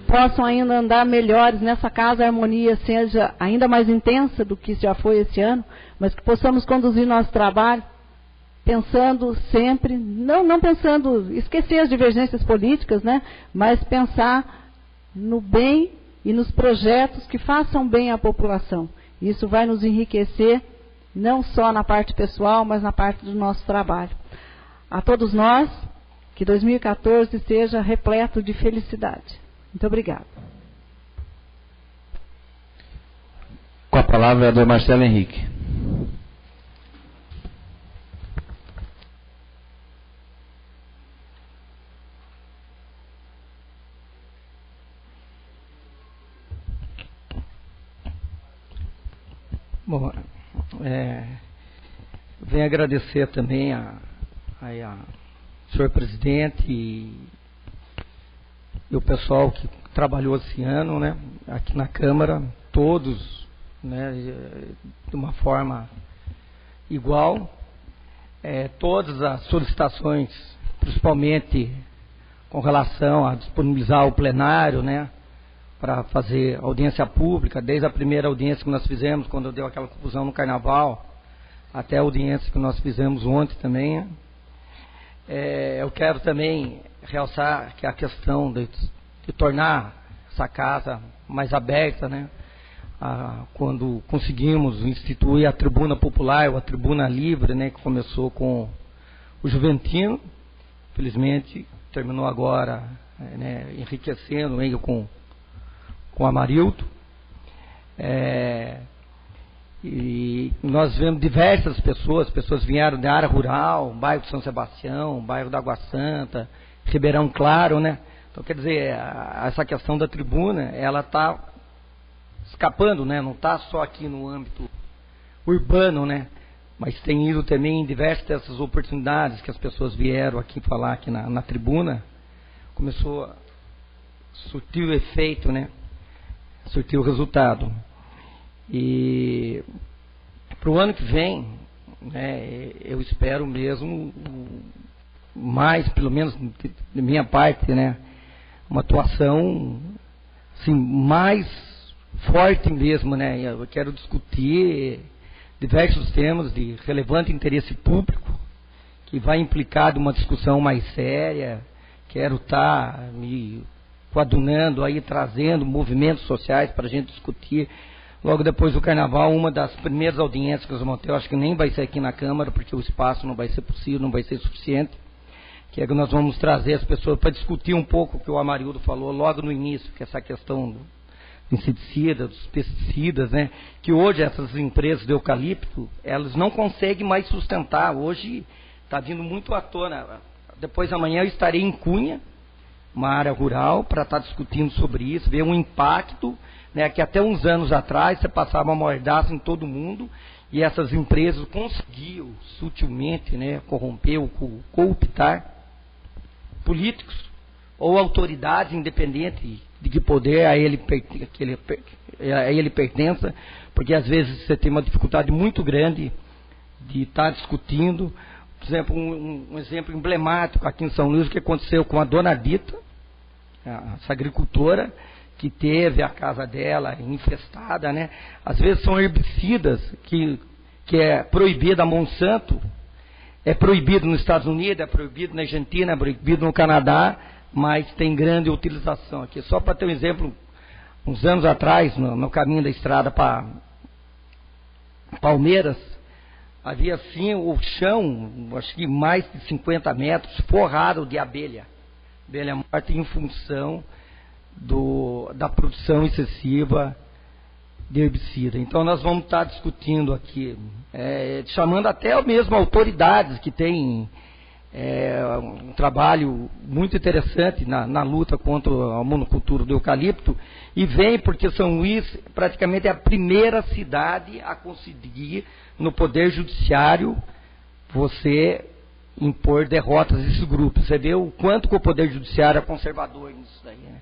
possam ainda andar melhores nessa casa, a harmonia seja ainda mais intensa do que já foi esse ano, mas que possamos conduzir nosso trabalho pensando sempre, não pensando, esquecer as divergências políticas, né, mas pensar no bem e nos projetos que façam bem à população. Isso vai nos enriquecer, não só na parte pessoal, mas na parte do nosso trabalho. A todos nós, que 2014 seja repleto de felicidade. Muito obrigada. Com a palavra, vereador Marcelo Henrique. Bom, venho agradecer também ao senhor presidente e o pessoal que trabalhou esse ano, né, aqui na Câmara, todos, né, de uma forma igual. Todas as solicitações, principalmente com relação a disponibilizar o plenário, né, para fazer audiência pública, desde a primeira audiência que nós fizemos, quando deu aquela confusão no Carnaval, até a audiência que nós fizemos ontem também. Eu quero também realçar que a questão de tornar essa casa mais aberta, né? Quando conseguimos instituir a tribuna popular, ou a tribuna livre, né? Que começou com o Juventino, felizmente terminou agora, né? Enriquecendo ele com o Amarildo. E nós vemos diversas pessoas vieram da área rural, bairro de São Sebastião, bairro da Água Santa, Ribeirão Claro, né? Então, quer dizer, essa questão da tribuna, ela está escapando, né? Não está só aqui no âmbito urbano, né? Mas tem ido também em diversas dessas oportunidades que as pessoas vieram aqui falar aqui na tribuna, começou a surtir o efeito, né? Surtir o resultado. E para o ano que vem, né, eu espero mesmo mais, pelo menos de minha parte, né, uma atuação assim, mais forte mesmo, né? Eu quero discutir diversos temas de relevante interesse público que vai implicar de uma discussão mais séria. Quero estar me coadunando aí, trazendo movimentos sociais para a gente discutir. Logo depois do Carnaval, uma das primeiras audiências que nós vamos ter, eu acho que nem vai ser aqui na Câmara, porque o espaço não vai ser possível, não vai ser suficiente, que é que nós vamos trazer as pessoas para discutir um pouco o que o Amarildo falou logo no início, que é essa questão do inseticida, dos pesticidas, né? Que hoje essas empresas de eucalipto, elas não conseguem mais sustentar. Hoje está vindo muito à tona. Depois amanhã eu estarei em Cunha, uma área rural, para estar discutindo sobre isso, ver um impacto, né, que até uns anos atrás você passava uma mordaça em todo mundo e essas empresas conseguiam sutilmente, né, corromper ou cooptar políticos ou autoridades independentes de que poder a ele pertença, porque às vezes você tem uma dificuldade muito grande de estar discutindo. Por exemplo, um exemplo emblemático aqui em São Luís, o que aconteceu com a dona Dita, essa agricultora, que teve a casa dela infestada, né? Às vezes são herbicidas que é proibido a Monsanto, é proibido nos Estados Unidos, é proibido na Argentina, é proibido no Canadá, mas tem grande utilização aqui. Só para ter um exemplo, uns anos atrás, no caminho da estrada para Palmeiras, havia assim o chão, acho que mais de 50 metros, forrado de abelha morta em função da produção excessiva de herbicida. Então nós vamos estar discutindo aqui, chamando até mesmo autoridades que têm um trabalho muito interessante na luta contra a monocultura do eucalipto, e vem porque São Luís praticamente é a primeira cidade a conseguir, no Poder Judiciário, você impor derrotas a esses grupos. Você vê o quanto que o Poder Judiciário é conservador nisso daí, né?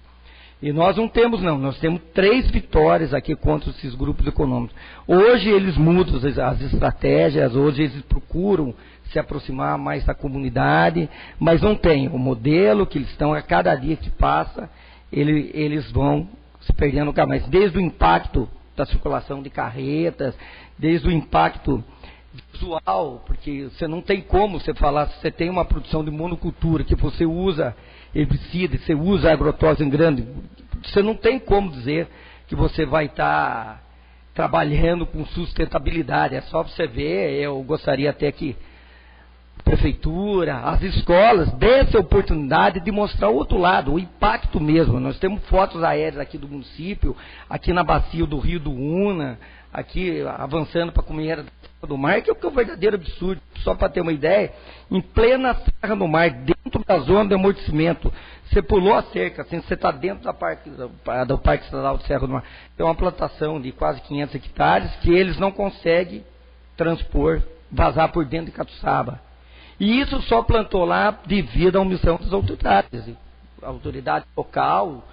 E nós não temos, não. Nós temos 3 vitórias aqui contra esses grupos econômicos. Hoje eles mudam as estratégias, hoje eles procuram se aproximar mais da comunidade, mas não tem o modelo que eles estão, a cada dia que passa, eles vão se perdendo cada vez mais. Desde o impacto da circulação de carretas, desde o impacto visual, porque você não tem como você falar, se você tem uma produção de monocultura, que você usa herbicida, você usa agrotóxico em grande, você não tem como dizer que você vai estar trabalhando com sustentabilidade. É só você ver, eu gostaria até que a prefeitura, as escolas dessem a oportunidade de mostrar o outro lado, o impacto mesmo. Nós temos fotos aéreas aqui do município, aqui na bacia do Rio do Una, aqui avançando para a Comunheira do Mar, que é um verdadeiro absurdo. Só para ter uma ideia, em plena Serra do Mar, dentro da zona de amortecimento, você pulou a cerca, assim, você está dentro do Parque Estadual de Serra do Mar. Tem uma plantação de quase 500 hectares que eles não conseguem transpor, vazar por dentro de Catuçaba. E isso só plantou lá devido à omissão das autoridades. A autoridade local,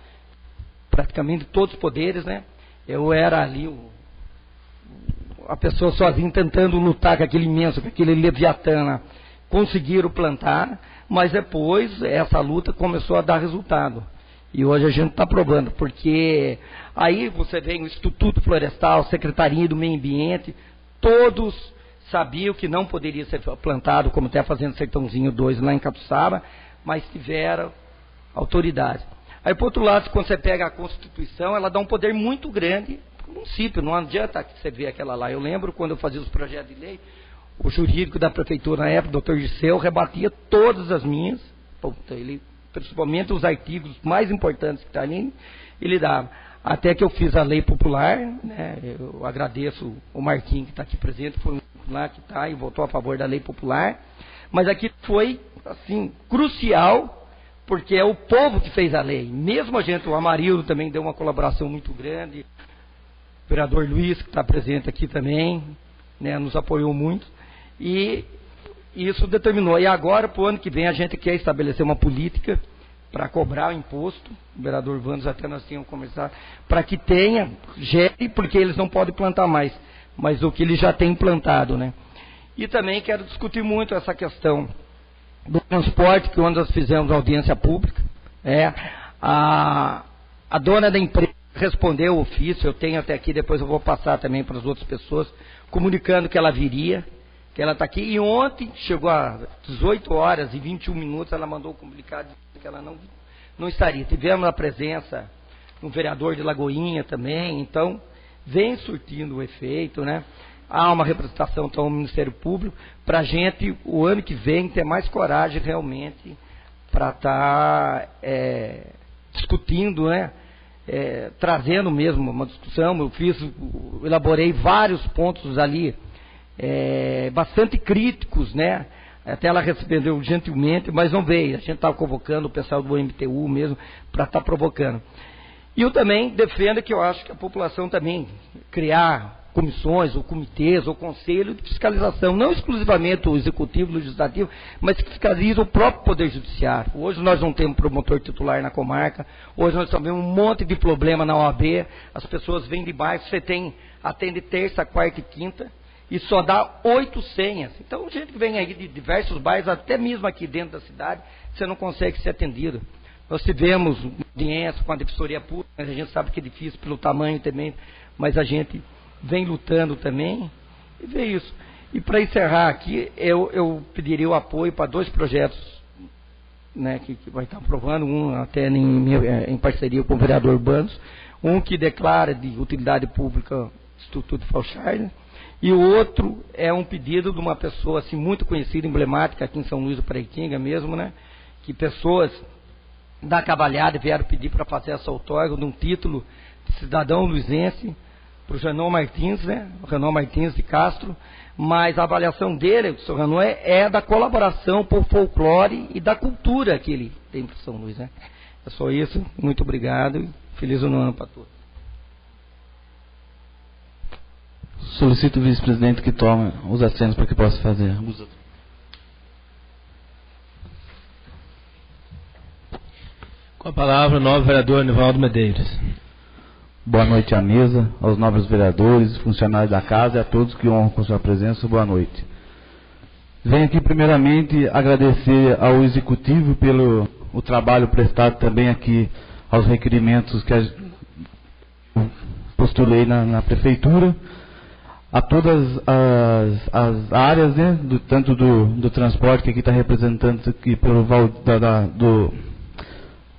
praticamente todos os poderes, né? Eu era ali a pessoa sozinha tentando lutar com aquele imenso, com aquele leviatã, conseguiram plantar, mas depois essa luta começou a dar resultado. E hoje a gente está provando, porque aí você vê o Instituto Florestal, Secretaria do Meio Ambiente, todos sabiam que não poderia ser plantado, como até a Fazenda Sertãozinho 2 lá em Catuçaba, mas tiveram autoridade. Aí, por outro lado, quando você pega a Constituição, ela dá um poder muito grande para o município. Não adianta que você vê aquela lá. Eu lembro quando eu fazia os projetos de lei, o jurídico da prefeitura na época, o doutor Giseu, rebatia todas as minhas, principalmente os artigos mais importantes que está ali, ele dava. Até que eu fiz a lei popular, né? Eu agradeço o Marquinhos que está aqui presente, foi um lá que está e votou a favor da lei popular, mas aqui foi, assim, crucial, porque é o povo que fez a lei. Mesmo a gente, o Amarildo também deu uma colaboração muito grande, o vereador Luiz, que está presente aqui também, né, nos apoiou muito, e isso determinou. E agora, para o ano que vem, a gente quer estabelecer uma política para cobrar o imposto, o vereador Vandos até nós tínhamos conversado, para que tenha, gere, porque eles não podem plantar mais, mas o que eles já têm plantado, né? E também quero discutir muito essa questão do transporte, que onde nós fizemos audiência pública, a dona da empresa respondeu o ofício, eu tenho até aqui, depois eu vou passar também para as outras pessoas, comunicando que ela viria, que ela está aqui, e ontem, chegou às 18 horas e 21 minutos, ela mandou o comunicado que ela não estaria. Tivemos a presença de um vereador de Lagoinha também, então vem surtindo o efeito, né? Há uma representação então, do Ministério Público para a gente, o ano que vem, ter mais coragem realmente para estar discutindo, né? Trazendo mesmo uma discussão. Eu elaborei vários pontos ali bastante críticos, né? Até ela respondeu gentilmente, mas não veio. A gente estava convocando o pessoal do MTU mesmo para estar provocando. E eu também defendo que eu acho que a população também criar comissões, ou comitês, ou conselho de fiscalização, não exclusivamente o executivo, o legislativo, mas que fiscaliza o próprio Poder Judiciário. Hoje nós não temos promotor titular na comarca, hoje nós temos um monte de problema na OAB, as pessoas vêm de baixo, você atende terça, quarta e quinta, e só dá 8 senhas. Então, gente que vem aí de diversos bairros, até mesmo aqui dentro da cidade, você não consegue ser atendido. Nós tivemos audiência com a Defensoria Pública, a gente sabe que é difícil pelo tamanho também, mas a gente vem lutando também, e vê isso. E para encerrar aqui, eu pediria o apoio para 2 projetos, né, que vai estar aprovando, um até em parceria com o vereador Banos, um que declara de utilidade pública o Instituto Fauchard, e o outro é um pedido de uma pessoa assim, muito conhecida, emblemática aqui em São Luís do Paraitinga mesmo, né, que pessoas da Cavalhada vieram pedir para fazer essa outorga de um título de cidadão luizense, para o Renan Martins, né? O Renan Martins de Castro, mas a avaliação dele, o Sr. Renan, é da colaboração para o folclore e da cultura que ele tem para São Luís, né? É só isso, muito obrigado e feliz ano para todos. Solicito o vice-presidente que tome os assentos para que possa fazer. Com a palavra, o novo vereador Nivaldo Medeiros. Boa noite à mesa, aos nobres vereadores, funcionários da casa e a todos que honram com sua presença. Boa noite. Venho aqui primeiramente agradecer ao Executivo pelo o trabalho prestado também aqui aos requerimentos que postulei na Prefeitura, a todas as áreas, né, tanto do transporte, que aqui está representando aqui pelo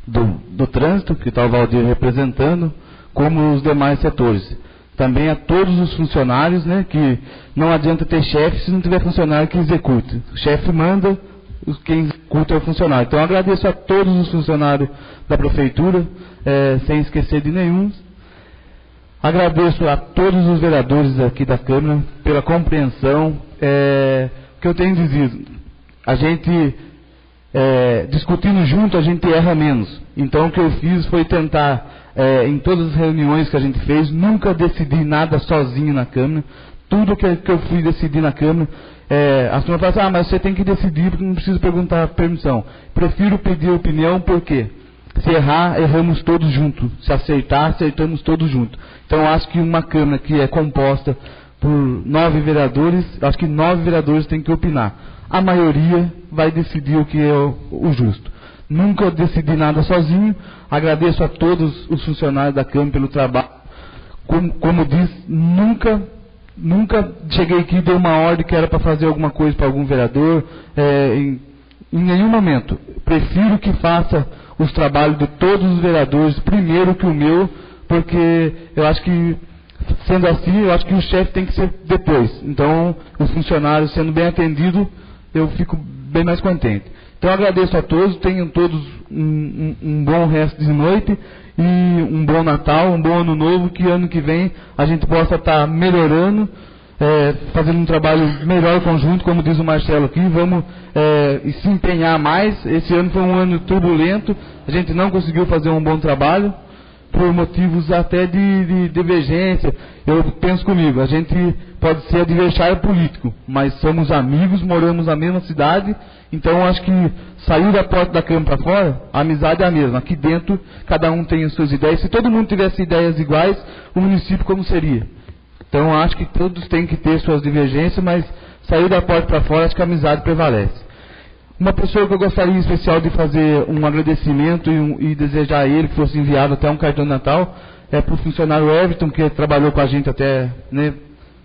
do trânsito, que está o Valdir representando, como os demais setores. Também a todos os funcionários, né, que não adianta ter chefe se não tiver funcionário que execute. O chefe manda, quem executa é o funcionário. Então, eu agradeço a todos os funcionários da Prefeitura, sem esquecer de nenhum. Agradeço a todos os vereadores aqui da Câmara pela compreensão. O que eu tenho dizido, a gente, discutindo junto, a gente erra menos. Então, o que eu fiz foi tentar, em todas as reuniões que a gente fez, nunca decidi nada sozinho na Câmara. Tudo que eu fui decidir na Câmara, as pessoas falam assim, mas você tem que decidir porque não precisa perguntar permissão. Prefiro pedir opinião porque se errar, erramos todos juntos. Se acertar, acertamos todos juntos. Então, eu acho que uma Câmara que é composta por 9 vereadores, acho que 9 vereadores têm que opinar. A maioria vai decidir o que é o justo. Nunca decidi nada sozinho. Agradeço a todos os funcionários da Câmara pelo trabalho. Como disse, nunca cheguei aqui e dei uma ordem que era para fazer alguma coisa para algum vereador. Em nenhum momento. Prefiro que faça os trabalhos de todos os vereadores primeiro que o meu, porque eu acho que, sendo assim, eu acho que o chefe tem que ser depois. Então, os funcionários sendo bem atendidos, eu fico bem mais contente. Então, eu agradeço a todos, tenham todos um bom resto de noite e um bom Natal, um bom Ano Novo, que ano que vem a gente possa estar melhorando, fazendo um trabalho melhor conjunto, como diz o Marcelo aqui, vamos se empenhar mais. Esse ano foi um ano turbulento, a gente não conseguiu fazer um bom trabalho, por motivos até de divergência. Eu penso comigo, a gente pode ser adversário político, mas somos amigos, moramos na mesma cidade, então acho que saiu da porta da Câmara para fora, a amizade é a mesma. Aqui dentro, cada um tem as suas ideias. Se todo mundo tivesse ideias iguais, o município como seria? Então acho que todos têm que ter suas divergências, mas sair da porta para fora, acho que a amizade prevalece. Uma pessoa que eu gostaria em especial de fazer um agradecimento e desejar a ele que fosse enviado até um cartão de Natal, para o funcionário Everton, que trabalhou com a gente até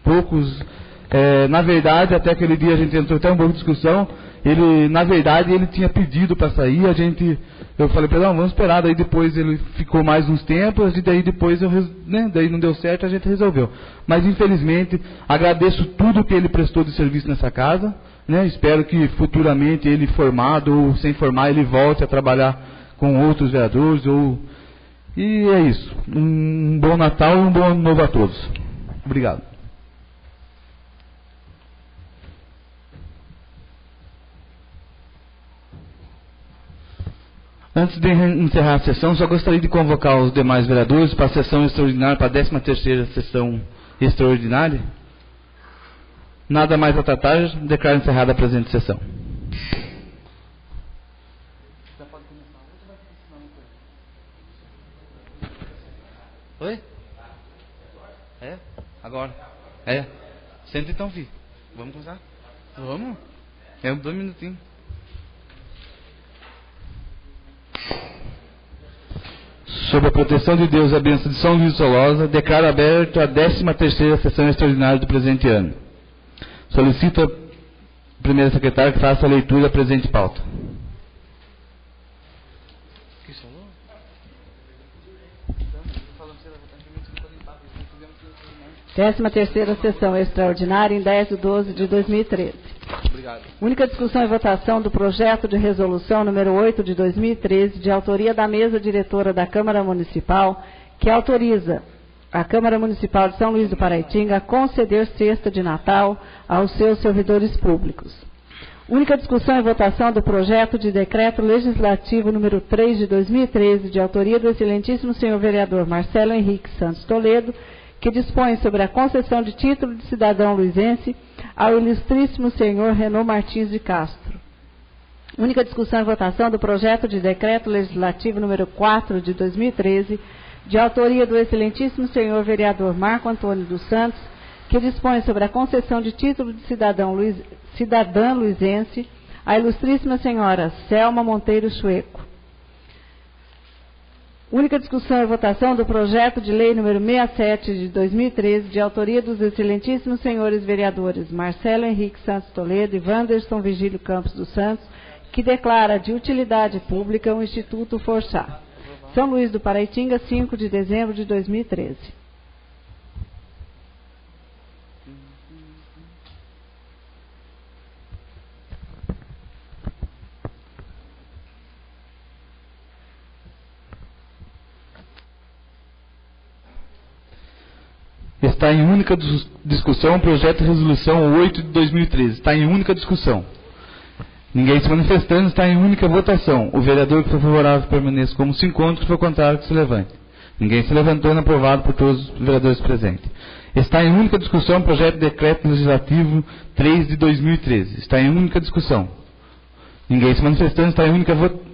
poucos Na verdade, até aquele dia a gente entrou até um pouco de discussão. Na verdade, ele tinha pedido para sair. Eu falei para ele, não, vamos esperar. Daí depois ele ficou mais uns tempos e daí depois daí não deu certo, a gente resolveu. Mas infelizmente, agradeço tudo que ele prestou de serviço nessa casa. Espero que futuramente ele, formado ou sem formar, ele volte a trabalhar com outros vereadores. E é isso. Um bom Natal e um bom Ano Novo a todos. Obrigado. Antes de encerrar a sessão, só gostaria de convocar os demais vereadores para a sessão extraordinária, para a 13ª sessão extraordinária. Nada mais a tratar, declaro encerrada a presente sessão. Oi? Agora? Senta então, filho. Vamos começar? Vamos? 2 minutinhos. Sob a proteção de Deus e a bênção de São Luís de Solosa, declaro aberto a 13ª sessão extraordinária do presente ano. Solicito a primeira secretária que faça a leitura da presente pauta. 13ª sessão extraordinária em 10/12/2013. Obrigado. Única discussão e votação do projeto de resolução número 8 de 2013, de autoria da mesa diretora da Câmara Municipal, que autoriza a Câmara Municipal de São Luís do Paraitinga a conceder cesta de Natal aos seus servidores públicos. Única discussão e votação do projeto de decreto legislativo número 3 de 2013, de autoria do excelentíssimo senhor vereador Marcelo Henrique Santos Toledo, que dispõe sobre a concessão de título de cidadão luizense ao ilustríssimo senhor Renaud Martins de Castro. Única discussão e votação do projeto de decreto legislativo número 4 de 2013, de autoria do excelentíssimo senhor vereador Marco Antônio dos Santos, que dispõe sobre a concessão de título de cidadã luizense à ilustríssima senhora Selma Monteiro Chueco. Única discussão e votação do projeto de lei número 67 de 2013, de autoria dos excelentíssimos senhores vereadores Marcelo Henrique Santos Toledo e Wanderson Vigílio Campos dos Santos, que declara de utilidade pública o Instituto Forçá. São Luís do Paraitinga, 5 de dezembro de 2013. Está em única discussão o projeto de resolução 8 de 2013. Está em única discussão. Ninguém se manifestando, está em única votação. O vereador que for favorável permaneça como se encontra, que for contrário que se levante. Ninguém se levantando, aprovado por todos os vereadores presentes. Está em única discussão o projeto de decreto legislativo 3 de 2013. Está em única discussão. Ninguém se manifestando, está em única votação.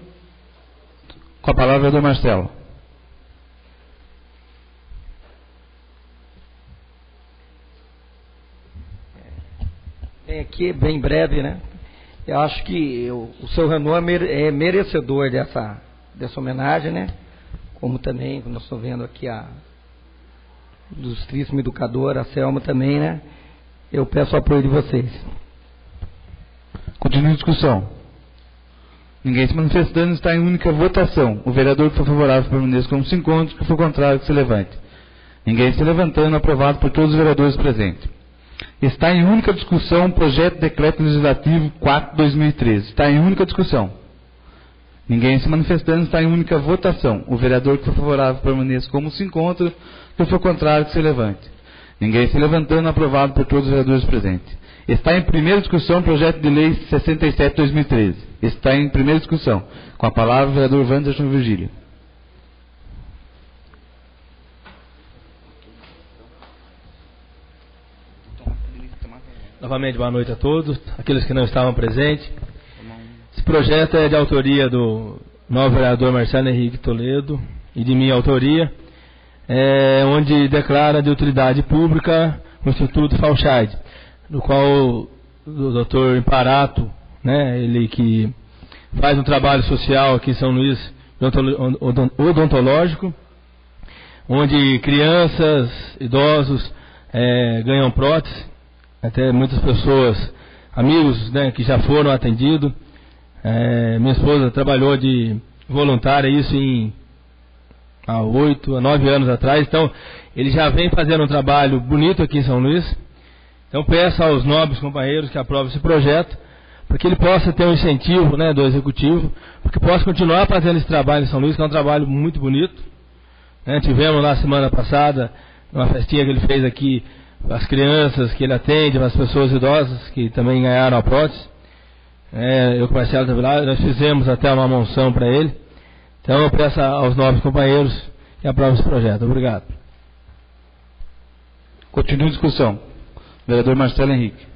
Com a palavra, vereador Marcelo. Aqui, bem breve, né? Eu acho que o seu Renaud é merecedor dessa homenagem, né? Como também, nós estamos vendo aqui a ilustríssima educadora, a Selma também, né? Eu peço o apoio de vocês. Continua a discussão. Ninguém se manifestando, está em única votação. O vereador que for favorável permaneça como se encontra, que for contrário que se levante. Ninguém se levantando, aprovado por todos os vereadores presentes. Está em única discussão o projeto de decreto legislativo 4 de 2013. Está em única discussão. Ninguém se manifestando, está em única votação. O vereador que for favorável permaneça como se encontra, que for contrário que se levante. Ninguém se levantando, aprovado por todos os vereadores presentes. Está em primeira discussão o projeto de lei 67 de 2013. Está em primeira discussão. Com a palavra o vereador Wanderson Virgílio. Novamente, boa noite a todos, aqueles que não estavam presentes. Esse projeto é de autoria do novo vereador Marcelo Henrique Toledo e de minha autoria, onde declara de utilidade pública o Instituto Falchide, no qual o Dr. Imparato, né, ele que faz um trabalho social aqui em São Luís, odontológico, onde crianças, idosos ganham prótese, até muitas pessoas, amigos, né, que já foram atendidos. Minha esposa trabalhou de voluntária isso há 8 a 9 anos atrás, então ele já vem fazendo um trabalho bonito aqui em São Luís. Então peço aos nobres companheiros que aprovem esse projeto, para que ele possa ter um incentivo, né, do Executivo, para que possa continuar fazendo esse trabalho em São Luís, que é um trabalho muito bonito. Tivemos lá semana passada, uma festinha que ele fez aqui, as crianças que ele atende, as pessoas idosas que também ganharam a prótese. Eu com o Marcelo estava lá, nós fizemos até uma mansão para ele. Então eu peço aos nobres companheiros que aprovem esse projeto. Obrigado. Continua a discussão. Vereador Marcelo Henrique.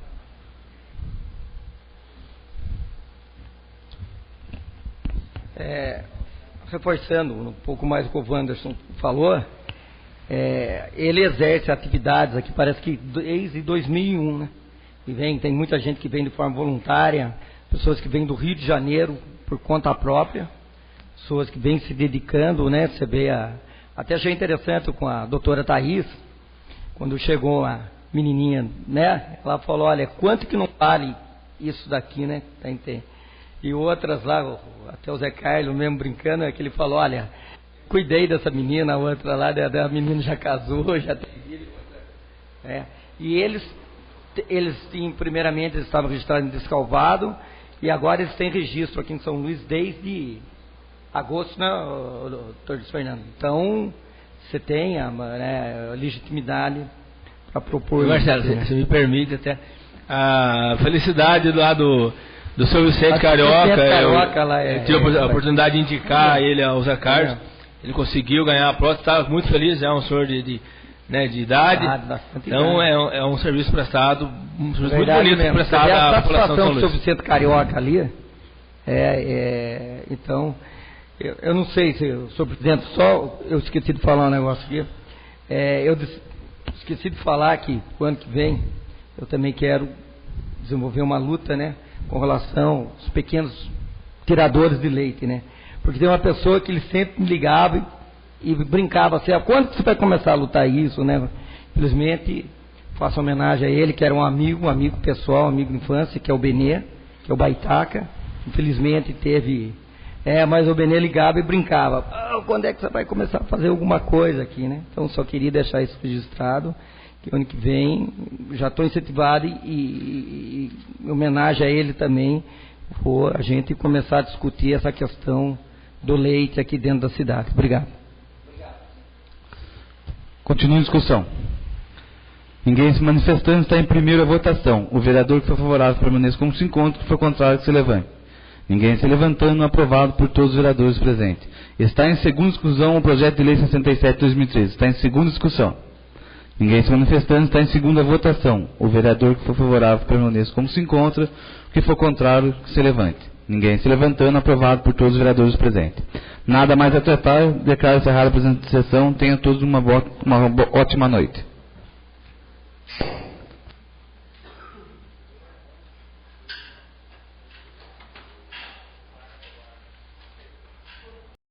Reforçando um pouco mais o que o Wanderson falou, ele exerce atividades aqui, parece que desde 2001, né? E tem muita gente que vem de forma voluntária, pessoas que vêm do Rio de Janeiro por conta própria, pessoas que vêm se dedicando, né? Você vê até achei interessante com a doutora Thaís, quando chegou a menininha, né? Ela falou, olha, quanto que não vale isso daqui, né? E outras lá, até o Zé Carlos mesmo brincando, que ele falou, olha, cuidei dessa menina, a outra lá, a menina já casou, já tem filho. E eles primeiramente eles estavam registrados em Descalvado, e agora eles têm registro aqui em São Luís desde agosto, né, doutor Fernando? Então, você tem a legitimidade para propor... Marcelo, se me permite até, a felicidade lá do seu Vicente Carioca, eu tive a oportunidade de indicar ele ao Zé Carlos, ele conseguiu ganhar a prótese, estava muito feliz, é um senhor de idade, então é um serviço prestado, um serviço muito bonito mesmo. Prestado à população de São Luís. Do seu Vicente Carioca ali, então, eu não sei se o senhor presidente, só eu esqueci de falar um negócio aqui, eu esqueci de falar que o ano que vem eu também quero desenvolver uma luta, né, com relação aos pequenos tiradores de leite, né? Porque tem uma pessoa que ele sempre me ligava e brincava assim, quando você vai começar a lutar isso, né? Infelizmente, faço homenagem a ele, que era um amigo pessoal, um amigo de infância, que é o Benê, que é o Baitaca. Infelizmente teve... mas o Benê ligava e brincava. Quando é que você vai começar a fazer alguma coisa aqui, né? Então, só queria deixar isso registrado, que ano que vem já estou incentivado e em homenagem a ele também, for a gente começar a discutir essa questão do leite aqui dentro da cidade. Obrigado. Continua a discussão. Ninguém se manifestando, está em primeira votação. O vereador que for favorável permaneça como se encontra, que for contrário que se levante. Ninguém se levantando, aprovado por todos os vereadores presentes. Está em segunda discussão o projeto de lei 67/2013. Está em segunda discussão. Ninguém se manifestando, está em segunda votação. O vereador que for favorável permaneça como se encontra, que for contrário que se levante. Ninguém se levantando, aprovado por todos os vereadores presentes. Nada mais a tratar, declaro encerrada a presente sessão. Tenham todos uma ótima noite.